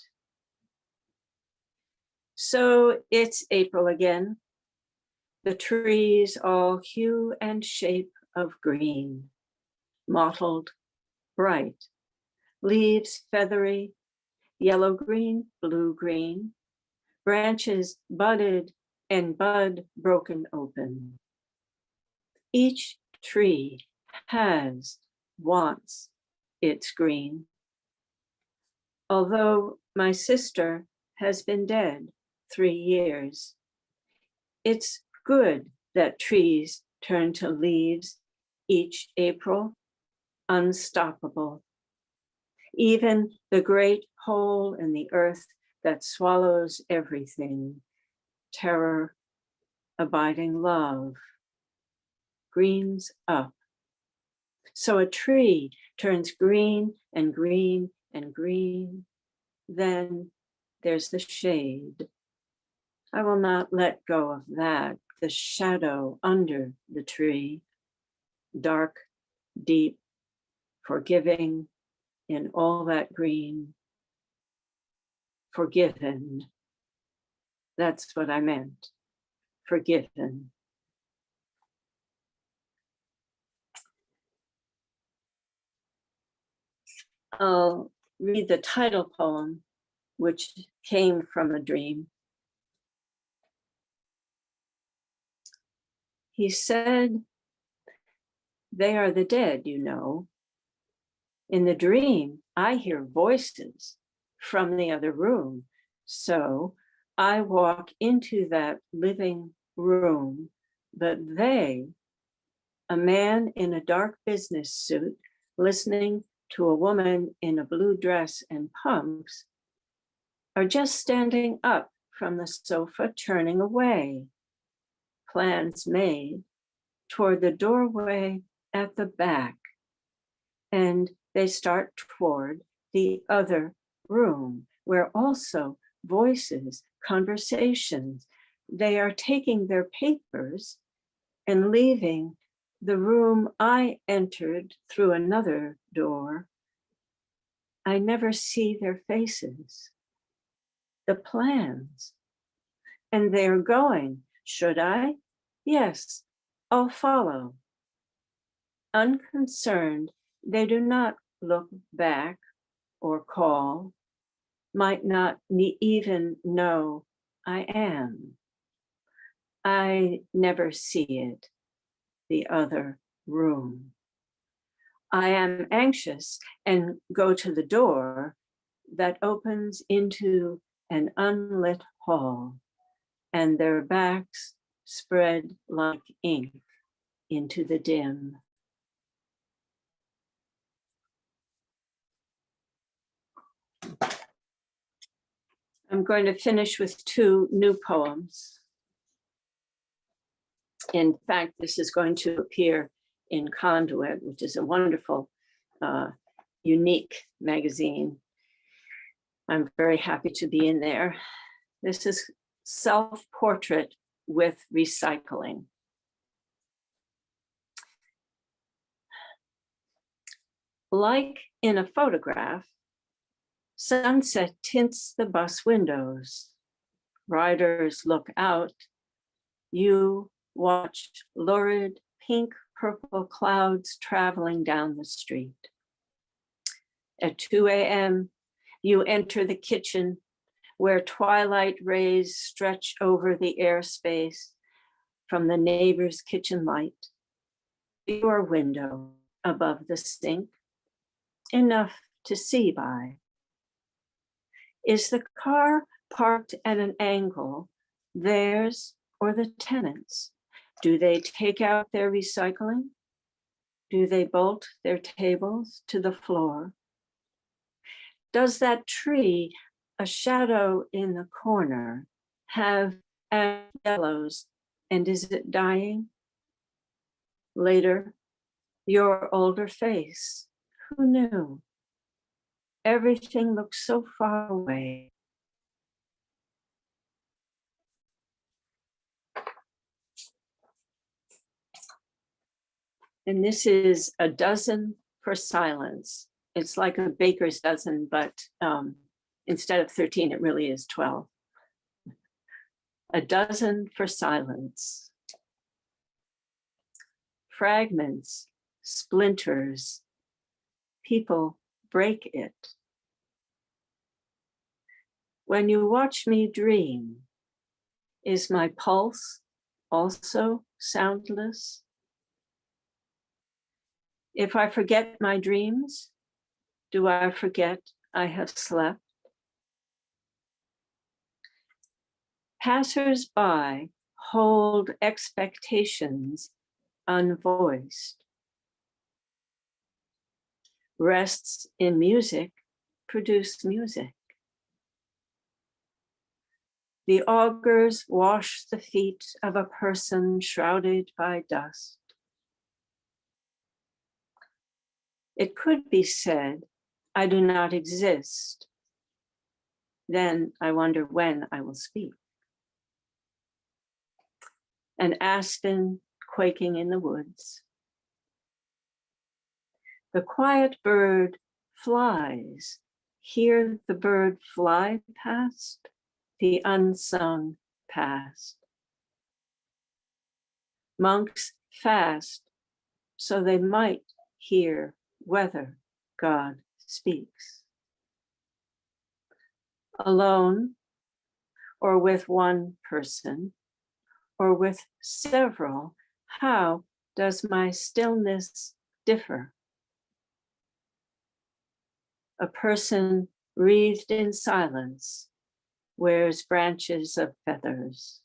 So it's April again, the trees all hue and shape of green, mottled, bright leaves feathery, yellow-green, blue-green, branches budded and bud broken open. Each tree wants its green. Although my sister has been dead 3 years, it's good that trees turn to leaves each April, unstoppable. Even the great hole in the earth that swallows everything, terror, abiding love, greens up. So a tree turns green and green and green. Then there's the shade. I will not let go of that, the shadow under the tree, dark, deep, forgiving in all that green. Forgiven. That's what I meant. Forgiven. I'll read the title poem, which came from a dream. He said, "They are the dead, you know. In the dream, I hear voices from the other room. So I walk into that living room, but they, a man in a dark business suit, listening to a woman in a blue dress and pumps, are just standing up from the sofa, turning away. Plans made toward the doorway at the back, and they start toward the other room, where also voices, conversations. They are taking their papers and leaving the room I entered through another door. I never see their faces, the plans, and they're going. Should I? Yes, I'll follow. Unconcerned, they do not look back or call, might not even know I am. I never see it, the other room. I am anxious and go to the door that opens into an unlit hall, and their backs spread like ink into the dim. I'm going to finish with 2 new poems. In fact, this is going to appear in Conduit, which is a wonderful, unique magazine. I'm very happy to be in there. This is Self-Portrait with Recycling. Like in a photograph, sunset tints the bus windows. Riders look out. You watch lurid pink, purple clouds traveling down the street. At 2 a.m., you enter the kitchen where twilight rays stretch over the airspace from the neighbor's kitchen light. Your window above the sink, enough to see by. Is the car parked at an angle, theirs or the tenants? Do they take out their recycling? Do they bolt their tables to the floor? Does that tree, a shadow in the corner, have yellows, and is it dying? Later, your older face, who knew? Everything looks so far away. And this is a dozen for silence. It's like a baker's dozen, but instead of 13, it really is 12. A dozen for silence. Fragments, splinters, people break it. When you watch me dream, is my pulse also soundless? If I forget my dreams, do I forget I have slept? Passers-by hold expectations unvoiced. Rests in music produce music. The augurs wash the feet of a person shrouded by dust. It could be said, I do not exist. Then I wonder when I will speak. An aspen quaking in the woods. The quiet bird flies. Hear the bird fly past, the unsung past. Monks fast so they might hear whether God speaks. Alone, or with one person, or with several, how does my stillness differ? A person wreathed in silence wears branches of feathers.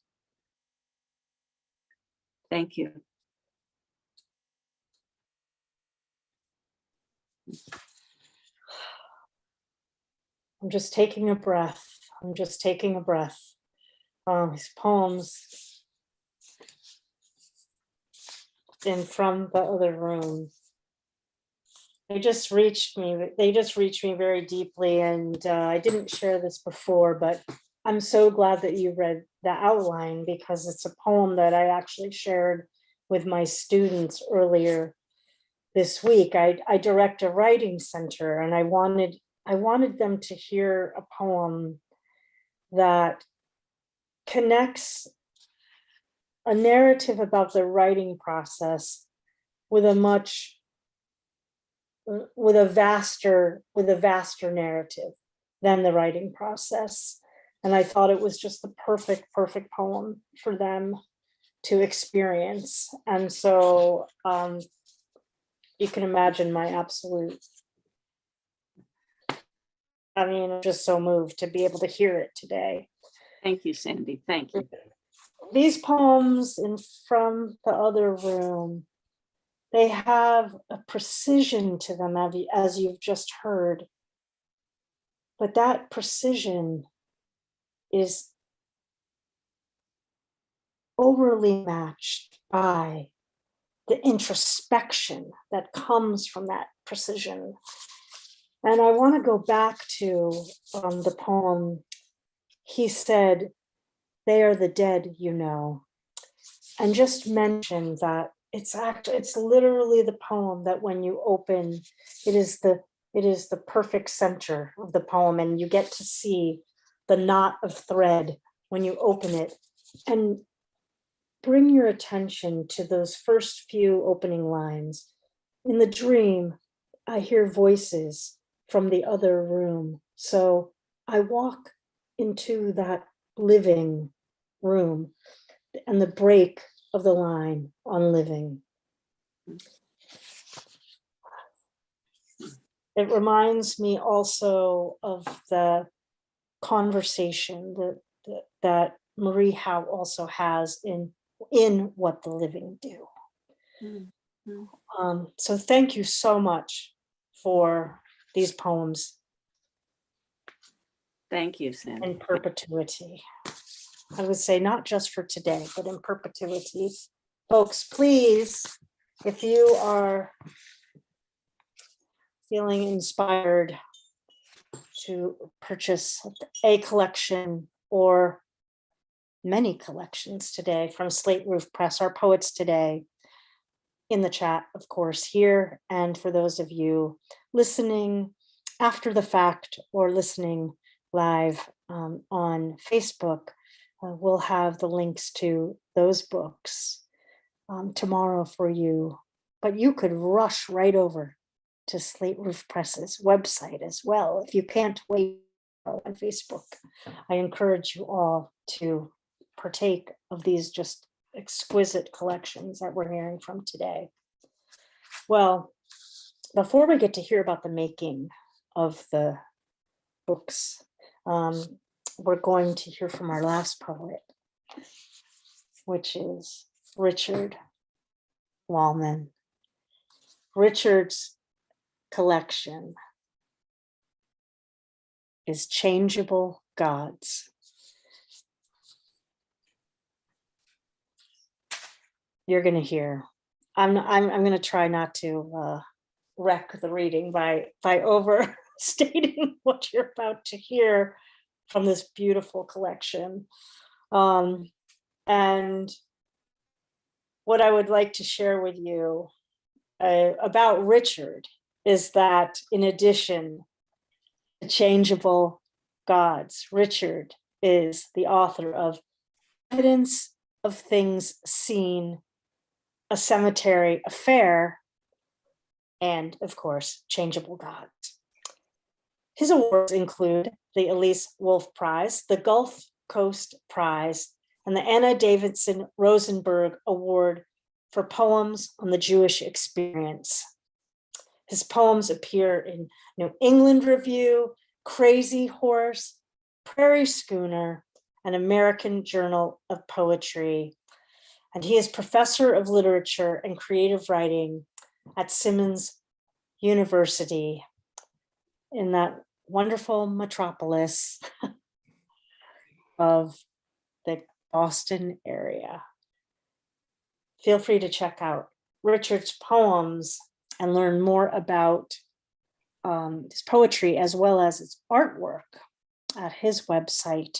Thank you. I'm just taking a breath. I'm just taking a breath. These poems in From the Other Room. They just reached me. They just reached me very deeply, and I didn't share this before, but I'm so glad that you read the outline, because it's a poem that I actually shared with my students earlier this week. I direct a writing center, and I wanted them to hear a poem that connects a narrative about the writing process with a vaster narrative than the writing process. And I thought it was just the perfect poem for them to experience. And so you can imagine my absolute, I'm just so moved to be able to hear it today. Thank you, Sandy. Thank you. These poems From the Other Room, they have a precision to them, as you've just heard. But that precision is overly matched by the introspection that comes from that precision. And I want to go back to the poem. He said, "They are the dead, you know," and just mention that it's literally the poem that when you open, it is the perfect center of the poem, and you get to see the knot of thread when you open it. And bring your attention to those first few opening lines. In the dream, I hear voices from the other room. So I walk into that living room, and the break of the line on living. It reminds me also of the conversation that Marie Howe also has in What the Living Do. Mm-hmm. So thank you so much for these poems. Thank you, Sandy. In perpetuity. I would say not just for today, but in perpetuity. Folks, please, if you are feeling inspired to purchase a collection or many collections today from Slate Roof Press, our poets today, in the chat, of course, here. And for those of you listening after the fact or listening live on Facebook, we'll have the links to those books tomorrow for you. But you could rush right over to Slate Roof Press's website as well. If you can't wait on Facebook, I encourage you all to partake of these just exquisite collections that we're hearing from today. Well, before we get to hear about the making of the books, we're going to hear from our last poet, which is Richard Wollman. Richard's collection is Changeable Gods. You're going to hear. I'm going to try not to wreck the reading by overstating what you're about to hear from this beautiful collection. And what I would like to share with you about Richard is that in addition to Changeable Gods, Richard is the author of Evidence of Things Seen, A Cemetery Affair, and of course, Changeable Gods. His awards include the Elise Wolf Prize, the Gulf Coast Prize, and the Anna Davidson Rosenberg Award for poems on the Jewish experience. His poems appear in New England Review, Crazy Horse, Prairie Schooner, and American Journal of Poetry. And he is professor of literature and creative writing at Simmons University in that wonderful metropolis of the Boston area. Feel free to check out Richard's poems and learn more about his poetry as well as his artwork at his website.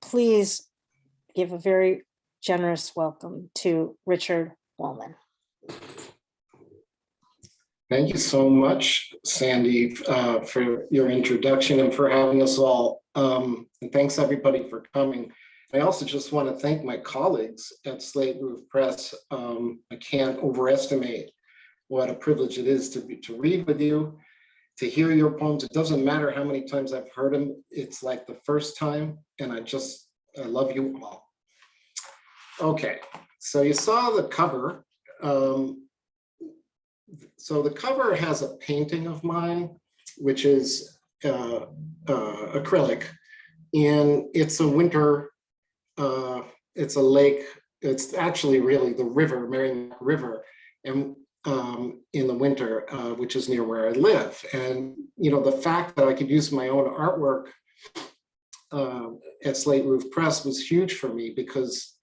Please give a very generous welcome to Richard Wollman. Thank you so much, Sandy, for your introduction and for having us all. And thanks everybody for coming. I also just want to thank my colleagues at Slate Roof Press. I can't overestimate what a privilege it is to read with you, to hear your poems. It doesn't matter how many times I've heard them. It's like the first time, and I love you all. Okay, so you saw the cover. So the cover has a painting of mine, which is acrylic, and it's a winter, it's a lake. It's actually really the river, Merrimack River, and in the winter, which is near where I live. And you know, the fact that I could use my own artwork at Slate Roof Press was huge for me because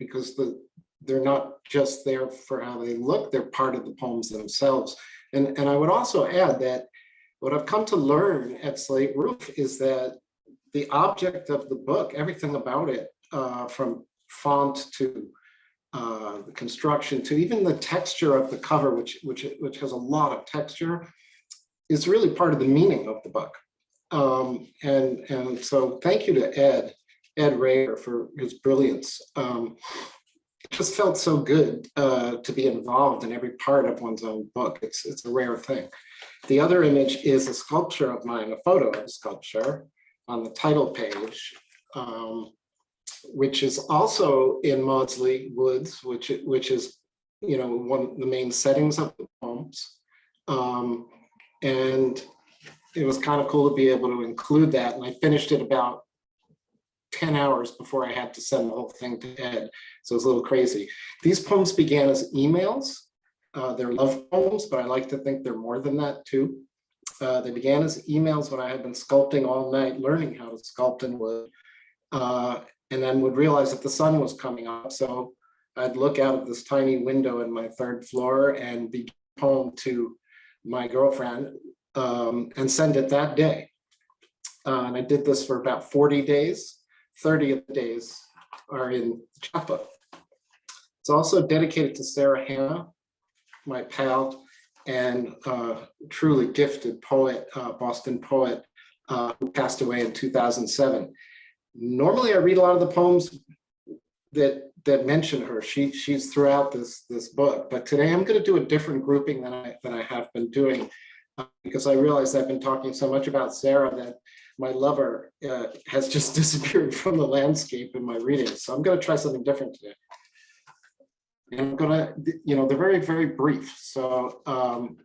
they're not just there for how they look, they're part of the poems themselves. And I would also add that what I've come to learn at Slate Roof is that the object of the book, everything about it, from font to the construction to even the texture of the cover, which has a lot of texture, is really part of the meaning of the book. And so thank you to Ed Rayher for his brilliance. It just felt so good to be involved in every part of one's own book. It's a rare thing. The other image is a sculpture of mine, a photo of a sculpture on the title page, which is also in Maudsley Woods, which is, you know, one of the main settings of the poems. And it was kind of cool to be able to include that. And I finished it about 10 hours before I had to send the whole thing to Ed. So it was a little crazy. These poems began as emails. They're love poems, but I like to think they're more than that too. They began as emails when I had been sculpting all night, learning how to sculpt in wood, and then would realize that the sun was coming up. So I'd look out of this tiny window in my third floor and begin a poem to my girlfriend and send it that day. And I did this for about 40 days. 30 of the days are in the chapbook. It's also dedicated to Sarah Hannah, my pal, and truly gifted poet, Boston poet, who passed away in 2007. Normally I read a lot of the poems that mention her. She's throughout this book, but today I'm going to do a different grouping than I have been doing. because I realized I've been talking so much about Sarah that my lover has just disappeared from the landscape in my readings. So I'm going to try something different today. And I'm going to, they're very, very brief. So I'm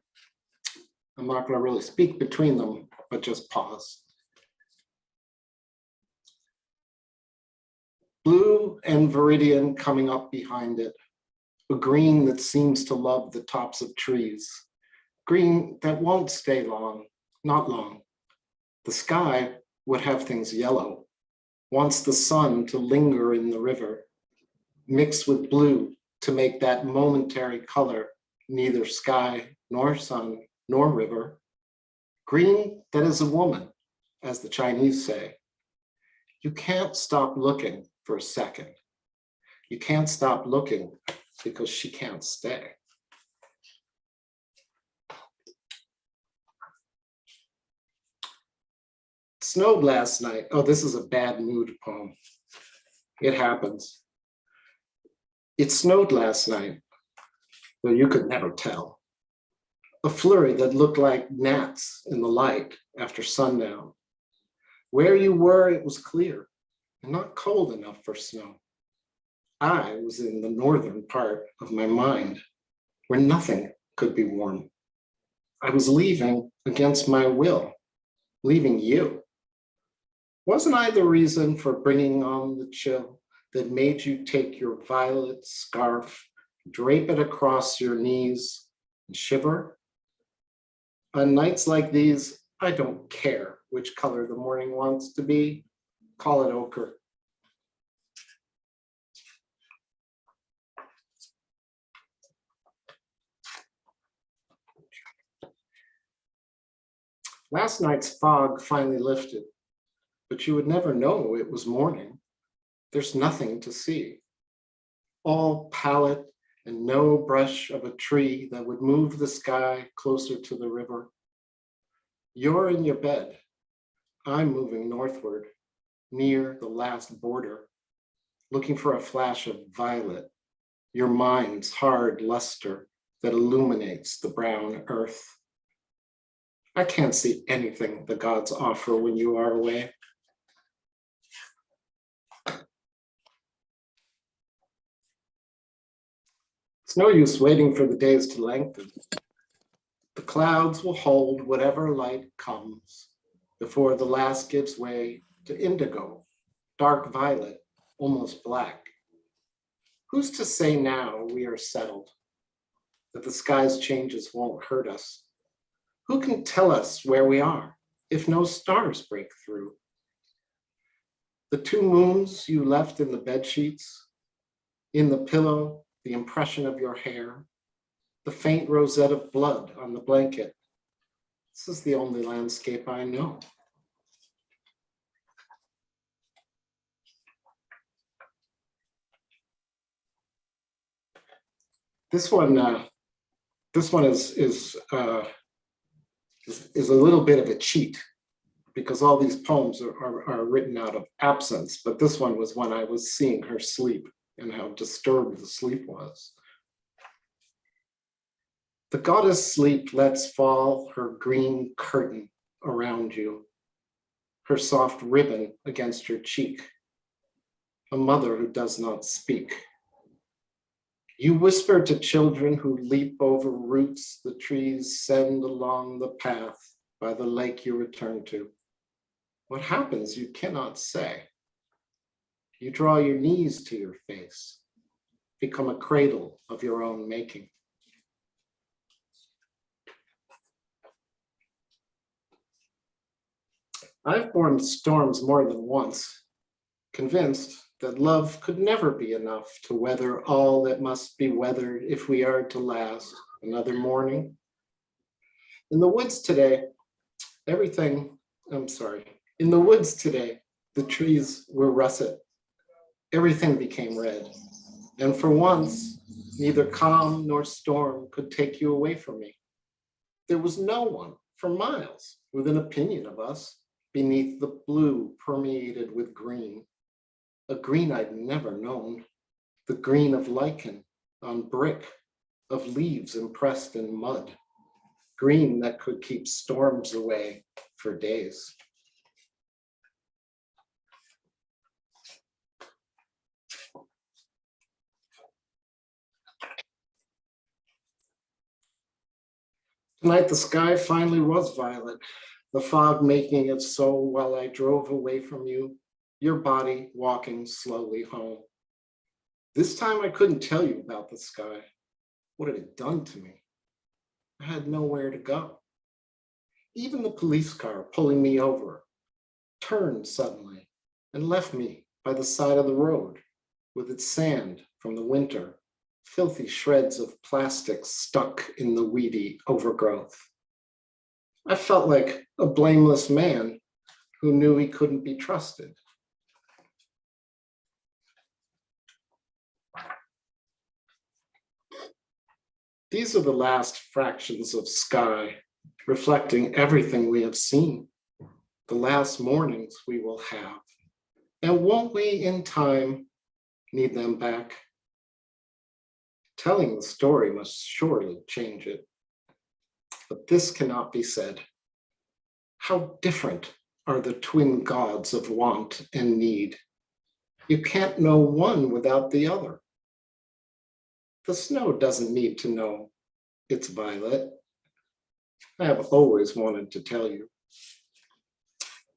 not going to really speak between them, but just pause. Blue and viridian coming up behind it. A green that seems to love the tops of trees. Green that won't stay long, not long. The sky would have things yellow, wants the sun to linger in the river, mix with blue to make that momentary color, neither sky nor sun nor river. Green that is a woman, as the Chinese say. You can't stop looking for a second. You can't stop looking because she can't stay. It snowed last night. Oh, this is a bad mood poem. It happens. It snowed last night, though you could never tell. A flurry that looked like gnats in the light after sundown. Where you were, it was clear and not cold enough for snow. I was in the northern part of my mind where nothing could be warm. I was leaving against my will, leaving you. Wasn't I the reason for bringing on the chill that made you take your violet scarf, drape it across your knees and shiver? On nights like these, I don't care which color the morning wants to be. Call it ochre. Last night's fog finally lifted, but you would never know it was morning. There's nothing to see. All palette and no brush of a tree that would move the sky closer to the river. You're in your bed. I'm moving northward, near the last border, looking for a flash of violet, your mind's hard luster that illuminates the brown earth. I can't see anything the gods offer when you are away. It's no use waiting for the days to lengthen. The clouds will hold whatever light comes before the last gives way to indigo, dark violet, almost black. Who's to say now we are settled, that the sky's changes won't hurt us? Who can tell us where we are if no stars break through? The 2 moons you left in the bed sheets, in the pillow, the impression of your hair, the faint rosette of blood on the blanket. This is the only landscape I know. This one is a little bit of a cheat because all these poems are written out of absence, but this one was when I was seeing her sleep and how disturbed the sleep was. The goddess sleep lets fall her green curtain around you, her soft ribbon against your cheek, a mother who does not speak. You whisper to children who leap over roots the trees send along the path by the lake you return to. What happens you cannot say. You draw your knees to your face, become a cradle of your own making. I've borne storms more than once, convinced that love could never be enough to weather all that must be weathered if we are to last another morning. In the woods today, in the woods today, the trees were russet. Everything became red. And for once, neither calm nor storm could take you away from me. There was no one for miles with an opinion of us beneath the blue permeated with green. A green I'd never known, the green of lichen on brick, of leaves impressed in mud. green that could keep storms away for days. Tonight, the sky finally was violet, the fog making it so while I drove away from you, your body walking slowly home. This time I couldn't tell you about the sky. What had it done to me? I had nowhere to go. Even the police car pulling me over turned suddenly and left me by the side of the road with its sand from the winter, filthy shreds of plastic stuck in the weedy overgrowth. I felt like a blameless man who knew he couldn't be trusted. These are the last fractions of sky, reflecting everything we have seen, the last mornings we will have. And won't we in time need them back? Telling the story must surely change it. But this cannot be said. How different are the twin gods of want and need? You can't know one without the other. The snow doesn't need to know it's violet. I have always wanted to tell you.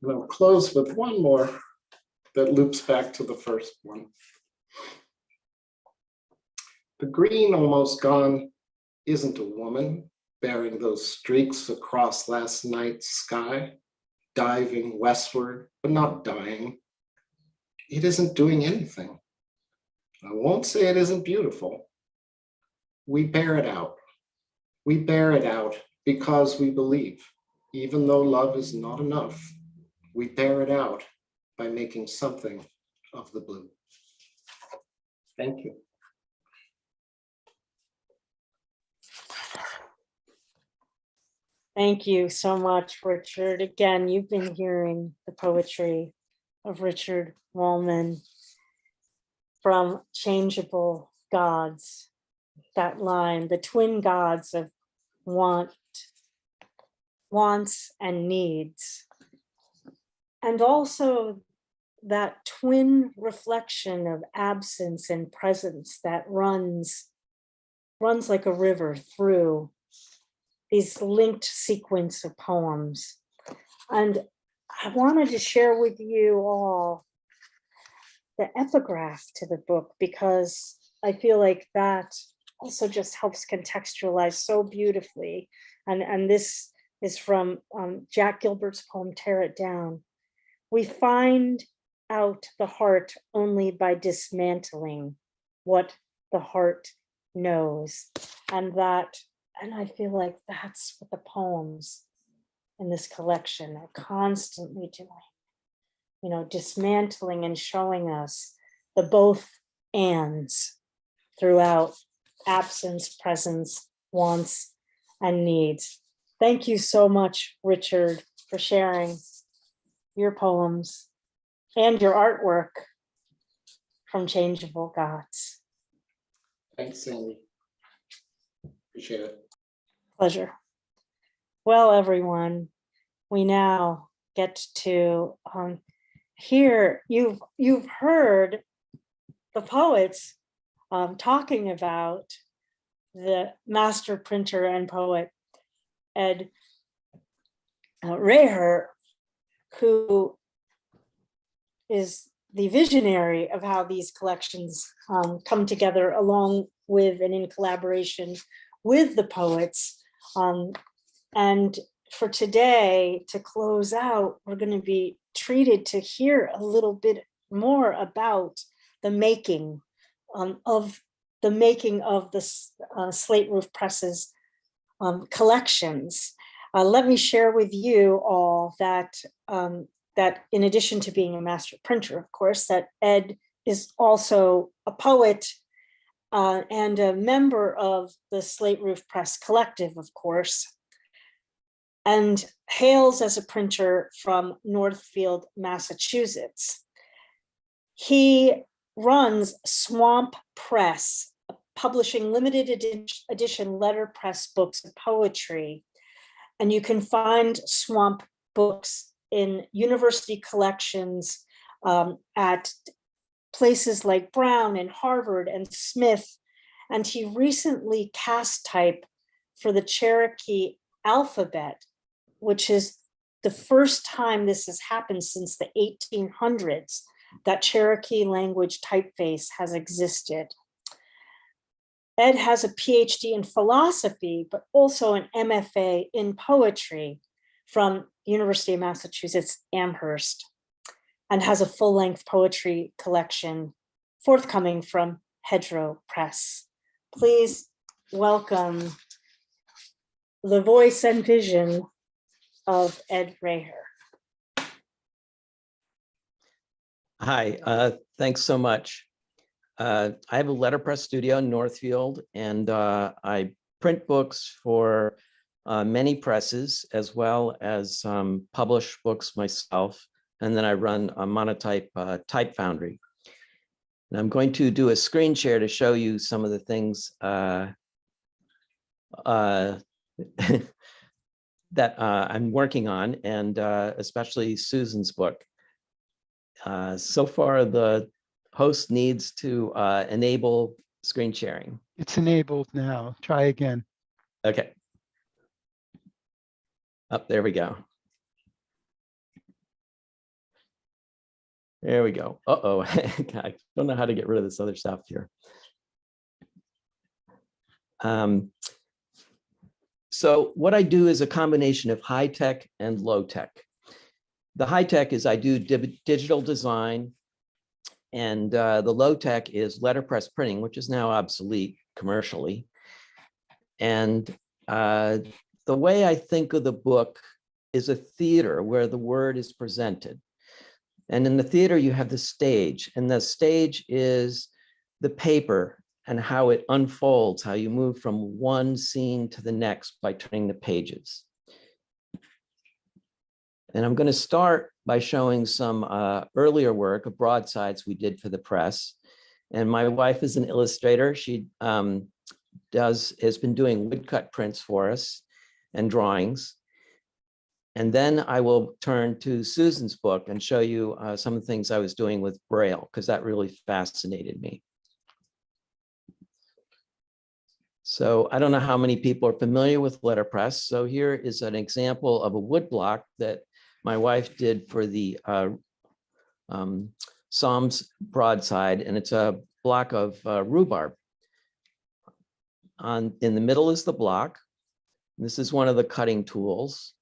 And I'll close with one more that loops back to the first one. The green almost gone isn't a woman bearing those streaks across last night's sky, diving westward, but not dying. It isn't doing anything. I won't say it isn't beautiful. We bear it out. We bear it out because we believe, even though love is not enough, we bear it out by making something of the blue. Thank you. Thank you so much, Richard. Again, you've been hearing the poetry of Richard Wollman from Changeable Gods. That line, the twin gods of wants and needs. And also that twin reflection of absence and presence that runs like a river through these linked sequence of poems. And I wanted to share with you all the epigraph to the book, because I feel like that also just helps contextualize so beautifully. And this is from Jack Gilbert's poem, Tear It Down. We find out the heart only by dismantling what the heart knows. And I feel like that's what the poems in this collection are constantly doing, dismantling and showing us the both ands throughout absence, presence, wants, and needs. Thank you so much, Richard, for sharing your poems and your artwork from Changeable Gods. Thanks, Sandy. Appreciate it. Pleasure. Well, everyone, we now get to hear, you've heard the poets talking about the master printer and poet Ed Rayher, who is the visionary of how these collections come together, along with and in collaboration with the poets. And for today, to close out, we're going to be treated to hear a little bit more about the making of the Slate Roof Press's collections. Let me share with you all that that in addition to being a master printer, of course, that Ed is also a poet and a member of the Slate Roof Press Collective, of course, and hails as a printer from Northfield, Massachusetts. He runs Swamp Press, publishing limited edition letterpress books of poetry And you can find Swamp books in university collections at places like Brown and Harvard and Smith. And he recently cast type for the Cherokee alphabet, which is the first time this has happened since the 1800s that Cherokee language typeface has existed. Ed has a PhD in philosophy, but also an MFA in poetry from University of Massachusetts Amherst, and has a full-length poetry collection forthcoming from Hedgerow Press. Please welcome the voice and vision of Ed Rayher. Hi, thanks so much. I have a letterpress studio in Northfield, and I print books for many presses, as well as publish books myself. And then I run a Monotype type foundry. And I'm going to do a screen share to show you some of the things that I'm working on, and especially Susan's book. So far, the host needs to enable screen sharing. It's enabled now. Try again. Okay. Up there we go. There we go. Uh-oh, I don't know how to get rid of this other stuff here. So what I do is a combination of high tech and low tech. The high tech is I do digital design, and the low tech is letterpress printing, which is now obsolete commercially. And the way I think of the book is a theater where the word is presented. And in the theater, you have the stage, and the stage is the paper and how it unfolds, how you move from one scene to the next by turning the pages. And I'm going to start by showing some earlier work of broadsides we did for the press. And my wife is an illustrator. She has been doing woodcut prints for us and drawings. And then I will turn to Susan's book and show you some of the things I was doing with Braille, because that really fascinated me. So I don't know how many people are familiar with letterpress. So here is an example of a wood block that my wife did for the Psalms broadside, and it's a block of rhubarb. In the middle is the block. This is one of the cutting tools.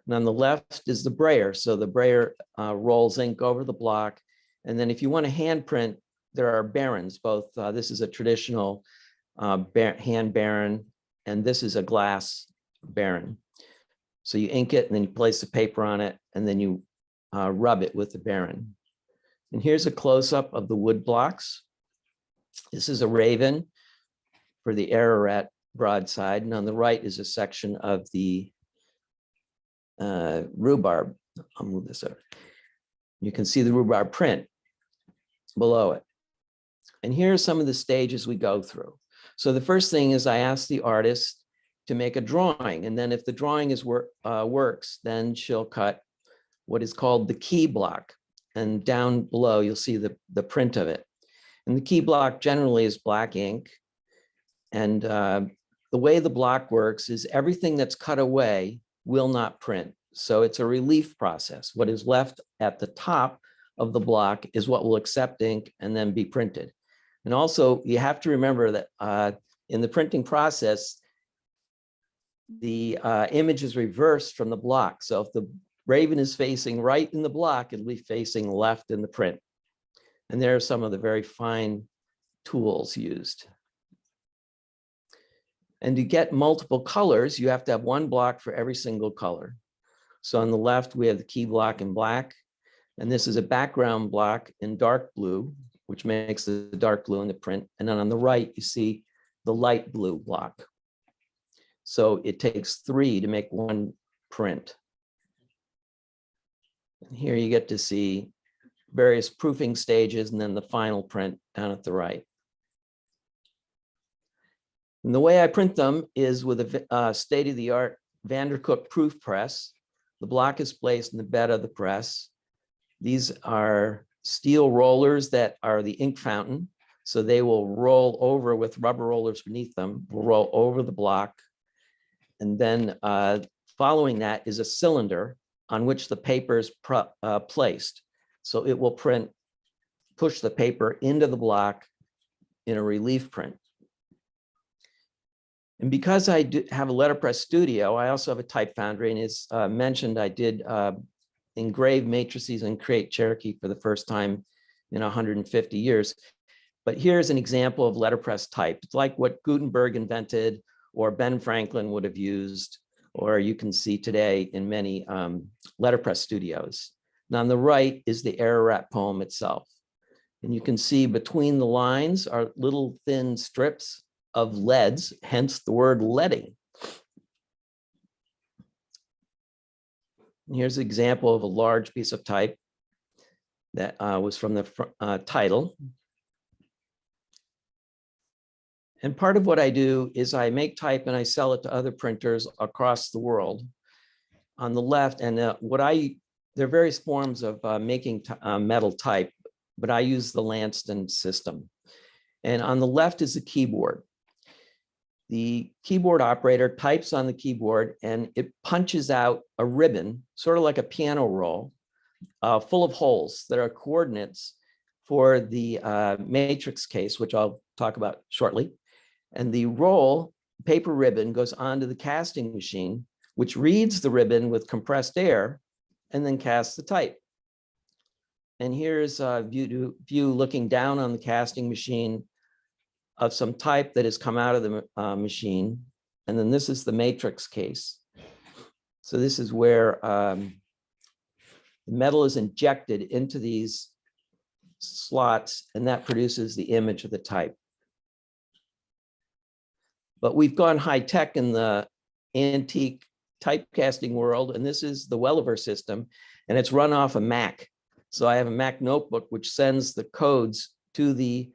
And on the left is the brayer. So the brayer rolls ink over the block. And then if you want to hand print, there are barons. Both this is a traditional hand baron, and this is a glass baron. So you ink it, and then you place the paper on it, and then you rub it with the baron. And here's a close-up of the wood blocks. This is a raven for the Ararat broadside, and on the right is a section of the rhubarb. I'll move this over. You can see the rhubarb print below it. And here are some of the stages we go through. So the first thing is I ask the artist to make a drawing, and then if the drawing works, then she'll cut what is called the key block. And down below, you'll see the print of it. And the key block generally is black ink. And the way the block works is everything that's cut away will not print. So it's a relief process. What is left at the top of the block is what will accept ink and then be printed. And also you have to remember that in the printing process, the image is reversed from the block. So if the raven is facing right in the block, it'll be facing left in the print. And there are some of the very fine tools used. And to get multiple colors, you have to have one block for every single color. So on the left, we have the key block in black, and this is a background block in dark blue, which makes the dark blue in the print. And then on the right, you see the light blue block. So it takes 3 to make one print. And here you get to see various proofing stages and then the final print down at the right. And the way I print them is with a state-of-the-art Vandercook proof press. The block is placed in the bed of the press. These are steel rollers that are the ink fountain. So they will roll over with rubber rollers beneath them, will roll over the block. And then following that is a cylinder on which the paper is placed. So it will push the paper into the block in a relief print. And because I have a letterpress studio, I also have a type foundry, and as mentioned, I did engrave matrices and create Cherokee for the first time in 150 years. But here's an example of letterpress type. It's like what Gutenberg invented or Ben Franklin would have used, or you can see today in many letterpress studios. And on the right is the Ararat poem itself. And you can see between the lines are little thin strips of leads, hence the word leading. And here's an example of a large piece of type that was from the title. And part of what I do is I make type and I sell it to other printers across the world. On the left, and there are various forms of making metal type, but I use the Lanston system. And on the left is the keyboard. The keyboard operator types on the keyboard and it punches out a ribbon, sort of like a piano roll, full of holes that are coordinates for the matrix case, which I'll talk about shortly. And the roll, paper ribbon, goes onto the casting machine, which reads the ribbon with compressed air and then casts the type. And here's a view looking down on the casting machine of some type that has come out of the machine. And then this is the matrix case. So this is where the metal is injected into these slots, and that produces the image of the type. But we've gone high tech in the antique typecasting world, and this is the Welliver system, and it's run off a Mac. So I have a Mac notebook which sends the codes to the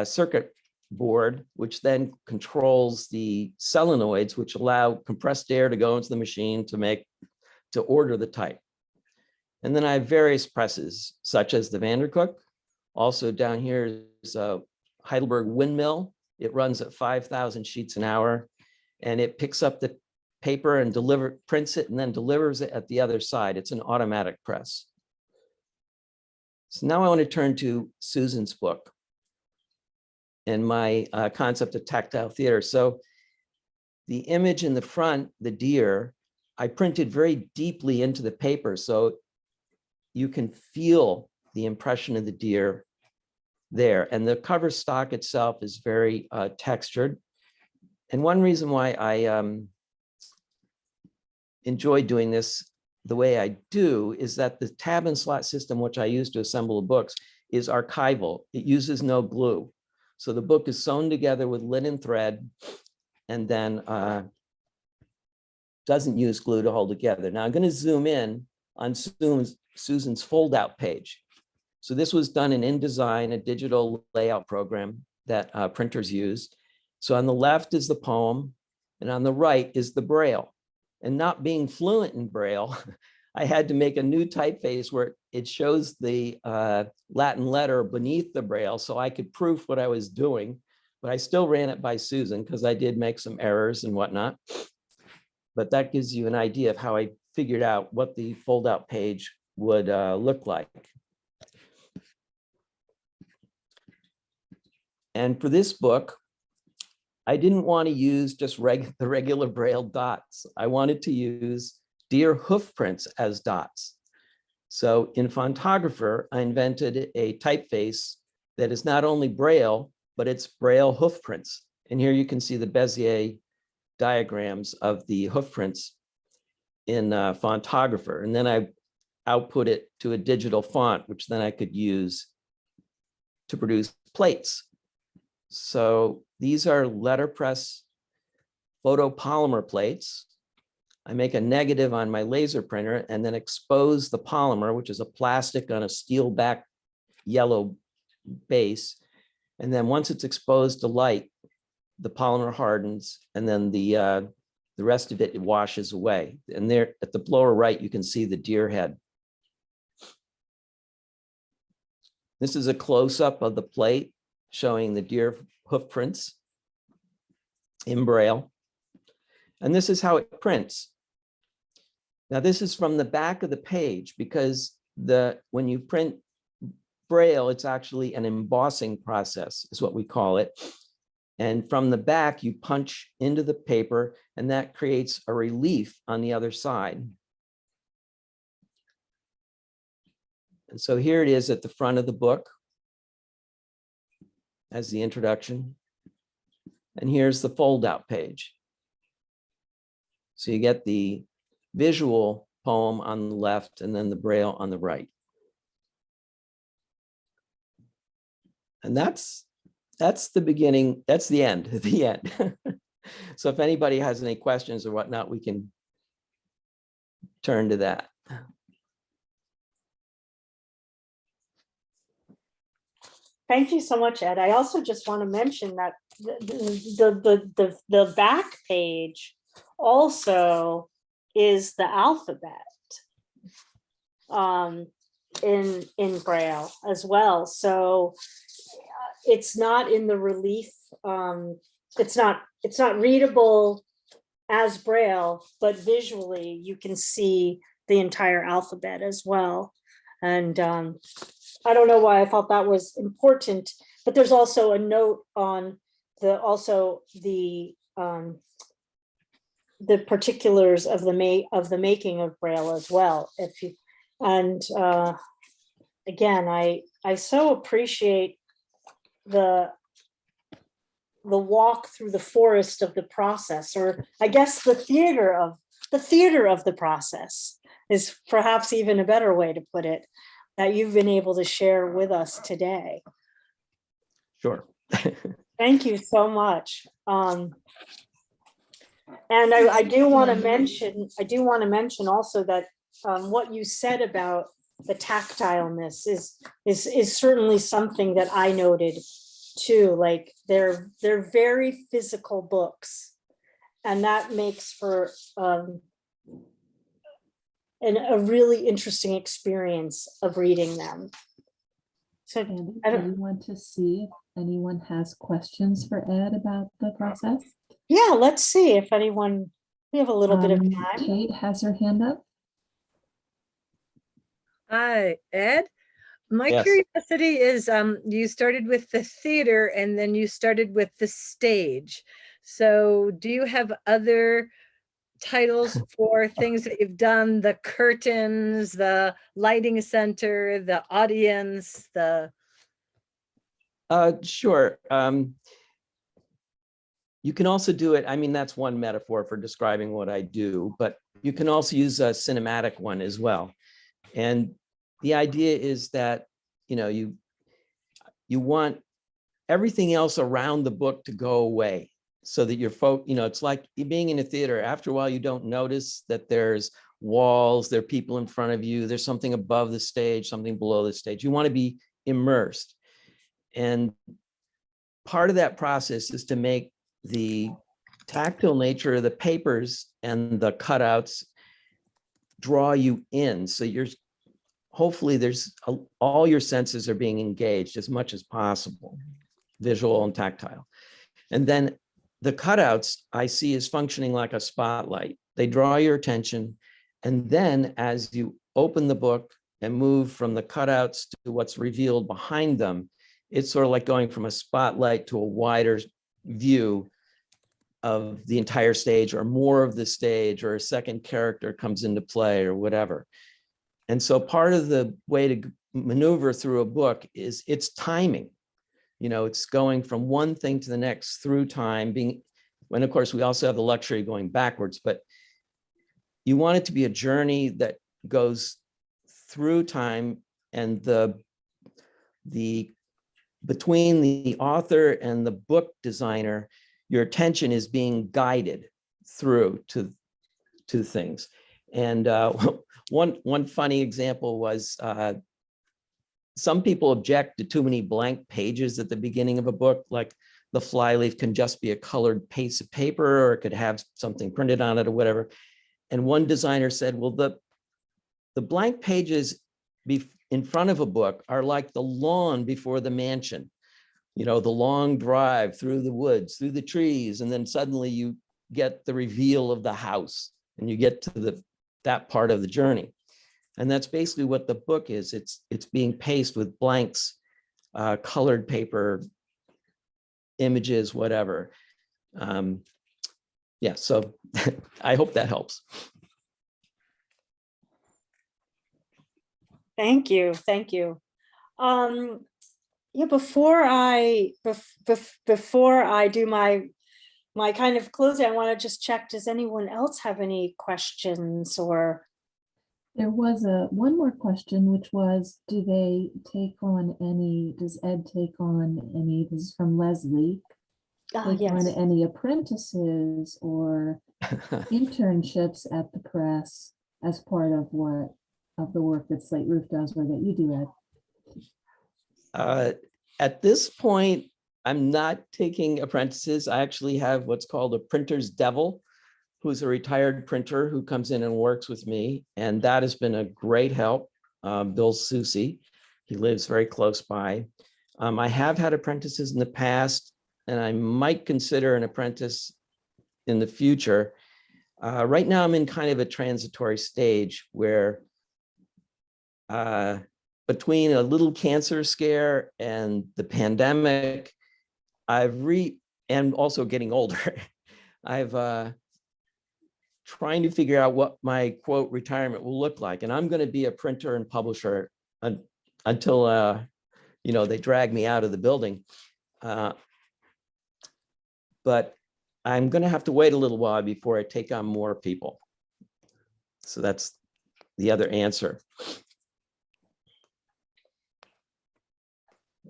circuit board, which then controls the solenoids, which allow compressed air to go into the machine to order the type. And then I have various presses, such as the Vandercook. Also down here is a Heidelberg windmill. It runs at 5,000 sheets an hour, and it picks up the paper and prints it and then delivers it at the other side. It's an automatic press. So now I want to turn to Susan's book and my concept of tactile theater. So the image in the front, the deer, I printed very deeply into the paper so you can feel the impression of the deer there. And the cover stock itself is very textured. And one reason why I enjoy doing this the way I do is that the tab and slot system, which I use to assemble the books, is archival. It uses no glue. So the book is sewn together with linen thread and then doesn't use glue to hold together. Now I'm going to zoom in on Susan's fold-out page. So this was done in InDesign, a digital layout program that printers use. So on the left is the poem, and on the right is the Braille. And not being fluent in Braille, I had to make a new typeface where it shows the Latin letter beneath the Braille so I could proof what I was doing. But I still ran it by Susan because I did make some errors and whatnot. But that gives you an idea of how I figured out what the fold-out page would look like. And for this book, I didn't want to use just the regular Braille dots. I wanted to use deer hoof prints as dots. So in Fontographer, I invented a typeface that is not only Braille, but it's Braille hoof prints. And here you can see the Bezier diagrams of the hoof prints in Fontographer. And then I output it to a digital font, which then I could use to produce plates. So these are letterpress photopolymer plates. I make a negative on my laser printer and then expose the polymer, which is a plastic on a steel back yellow base. And then once it's exposed to light, the polymer hardens and then the The rest of it washes away. And there at the lower right, you can see the deer head. This is a close-up of the plate showing the deer hoof prints in Braille. And this is how it prints. Now, this is from the back of the page because when you print Braille, it's actually an embossing process, is what we call it. And from the back, you punch into the paper, and that creates a relief on the other side. And so here it is at the front of the book as the introduction. And here's the fold-out page. So you get the visual poem on the left and then the Braille on the right. And that's the beginning, that's the end, the end. So if anybody has any questions or whatnot, we can turn to that. Thank you so much, Ed. I also just want to mention that the back page also is the alphabet in Braille as well. So it's not in the relief. It's not readable as Braille, but visually you can see the entire alphabet as well. And I don't know why I thought that was important, but there's also a note on the particulars of the making of Braille as well. Again, I so appreciate the walk through the forest of the process, or I guess the theater of the process is perhaps even a better way to put it, that you've been able to share with us today. Sure. Thank you so much. And I do want to mention also that what you said about the tactileness is certainly something that I noted too. Like they're very physical books, and that makes for a really interesting experience of reading them. So Andy, do you want to see if anyone has questions for Ed about the process? Yeah, let's see if anyone, we have a little bit of time. Kate has her hand up. Hi, Ed. My Yes. curiosity is you started with the theater and then you started with the stage. So do you have other titles for things that you've done? The curtains, the lighting center, the audience, the... Sure. You can also do it. I mean, that's one metaphor for describing what I do, but you can also use a cinematic one as well. And the idea is that, you want everything else around the book to go away so that it's like being in a theater. After a while, you don't notice that there's walls, there are people in front of you, there's something above the stage, something below the stage. You want to be immersed. And part of that process is to make the tactile nature of the papers and the cutouts draw you in. So hopefully all your senses are being engaged as much as possible, visual and tactile. And then the cutouts I see as functioning like a spotlight. They draw your attention. And then as you open the book and move from the cutouts to what's revealed behind them, it's sort of like going from a spotlight to a wider view of the entire stage or more of the stage, or a second character comes into play or whatever. And so part of the way to maneuver through a book is its timing. It's going from one thing to the next through time, when of course we also have the luxury of going backwards, but you want it to be a journey that goes through time, and between the author and the book designer, your attention is being guided through to things. And one funny example was some people object to too many blank pages at the beginning of a book. Like the flyleaf can just be a colored piece of paper, or it could have something printed on it or whatever. And one designer said, well, the blank pages in front of a book are like the lawn before the mansion, you know, the long drive through the woods, through the trees, and then suddenly you get the reveal of the house and you get to that part of the journey. And that's basically what the book is. It's being paced with blanks, colored paper, images, whatever. Yeah, so I hope that helps. Thank you. Thank you. Yeah, before I do my kind of closing, I want to just check, does anyone else have any questions? Or There was one more question, which was, does Ed take on any, this is from Leslie, take on yes. any apprentices or internships at the press as part of the work that Slate Roof does, or that you do, Ed? At this point, I'm not taking apprentices. I actually have what's called a printer's devil, who's a retired printer who comes in and works with me. And that has been a great help. Bill Susi, he lives very close by. I have had apprentices in the past, and I might consider an apprentice in the future. Right now, I'm in kind of a transitory stage where between a little cancer scare and the pandemic, and also getting older, I've trying to figure out what my quote retirement will look like. And I'm going to be a printer and publisher until you know, they drag me out of the building. But I'm going to have to wait a little while before I take on more people. So that's the other answer.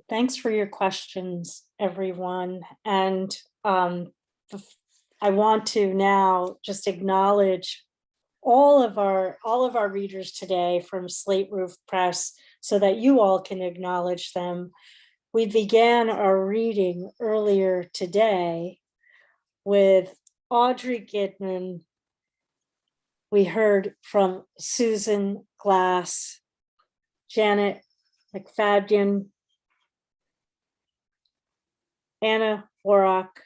Thanks for your questions, everyone. And I want to now just acknowledge all of our readers today from Slate Roof Press, so that you all can acknowledge them. We began our reading earlier today with Audrey Gidman. We heard from Susan Glass, Janet MacFadyen, Anna Warrock,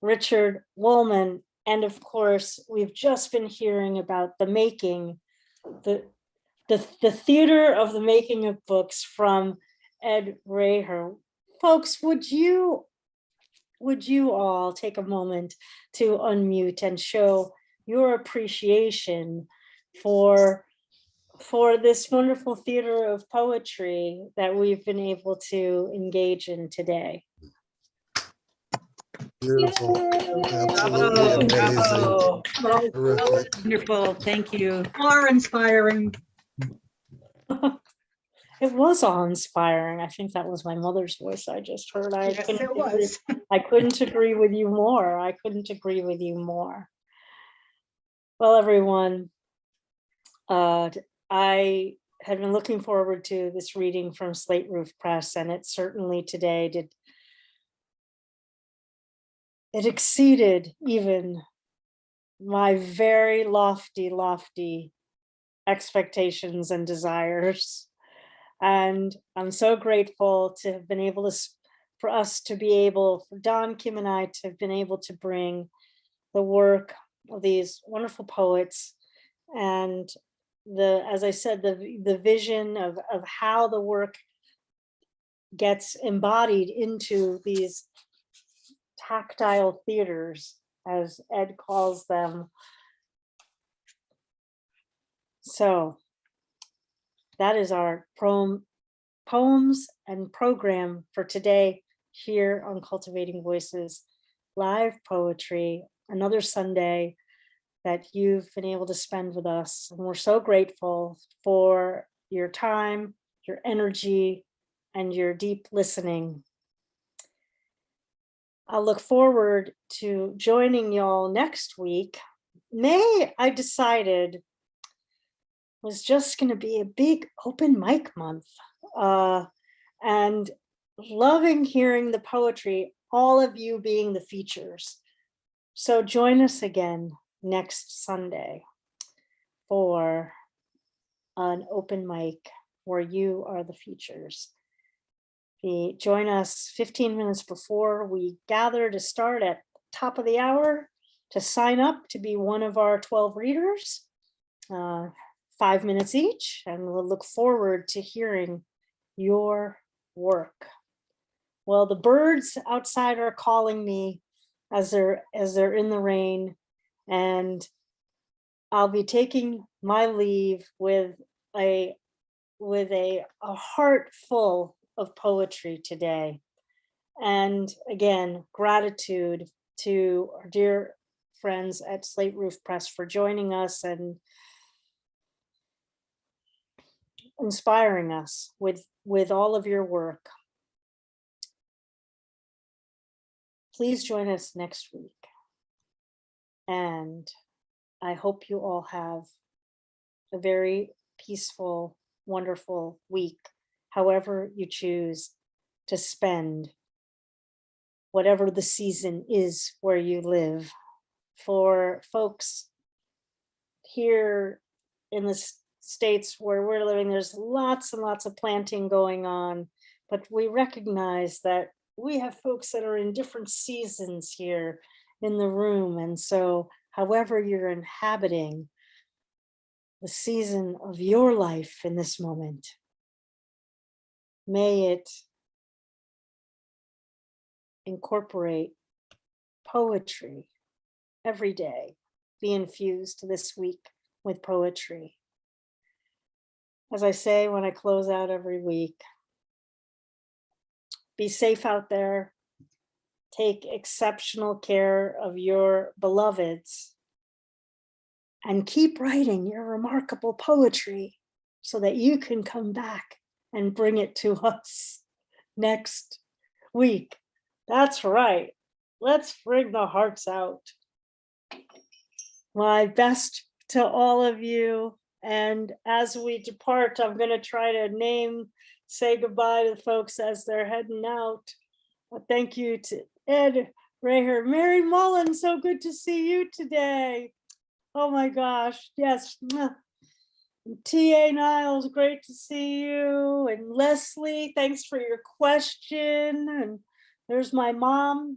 Richard Wollman, and of course, we've just been hearing about the making, the theater of the making of books from Ed Rayher. Folks, would you all take a moment to unmute and show your appreciation for this wonderful theater of poetry that we've been able to engage in today? Beautiful. Bravo, Absolutely bravo. amazing. Terrific. Wonderful, thank you. More inspiring. It was awe-inspiring. I think that was my mother's voice I just heard. Yes, it was. I couldn't agree with you more. I couldn't agree with you more. Well, everyone, I had been looking forward to this reading from Slate Roof Press, and it certainly today did. It exceeded even my very lofty expectations and desires. And I'm so grateful to have been able to, for Don, Kim, and I to have been able to bring the work of these wonderful poets and as I said, the vision of how the work gets embodied into these tactile theaters, as Ed calls them. So that is our poems and program for today here on Cultivating Voices, live poetry, another Sunday that you've been able to spend with us. And we're so grateful for your time, your energy, and your deep listening. I'll look forward to joining y'all next week. May, I decided, was just going to be a big open mic month, and loving hearing the poetry. all of you being the features. So join us again next Sunday for an open mic where you are the features. Join us 15 minutes before we gather to start at the top of the hour to sign up to be one of our 12 readers, 5 minutes each, and we'll look forward to hearing your work. Well, the birds outside are calling me as they're in the rain, and I'll be taking my leave with a heart full of poetry today. And again, gratitude to our dear friends at Slate Roof Press for joining us and inspiring us with all of your work. Please join us next week. And I hope you all have a very peaceful, wonderful week, however you choose to spend whatever the season is where you live. For folks here in the states where we're living, there's lots and lots of planting going on, but we recognize that we have folks that are in different seasons here in the room. And so however you're inhabiting the season of your life in this moment, may it incorporate poetry every day, be infused this week with poetry. As I say when I close out every week, be safe out there. Take exceptional care of your beloveds and keep writing your remarkable poetry so that you can come back and bring it to us next week. That's right. Let's bring the hearts out. My best to all of you. And as we depart, I'm going to try to say goodbye to the folks as they're heading out. Thank you to Ed, Rayher, Mary Mullen, so good to see you today. Oh my gosh, yes. T.A. Niles, great to see you. And Leslie, thanks for your question. And there's my mom.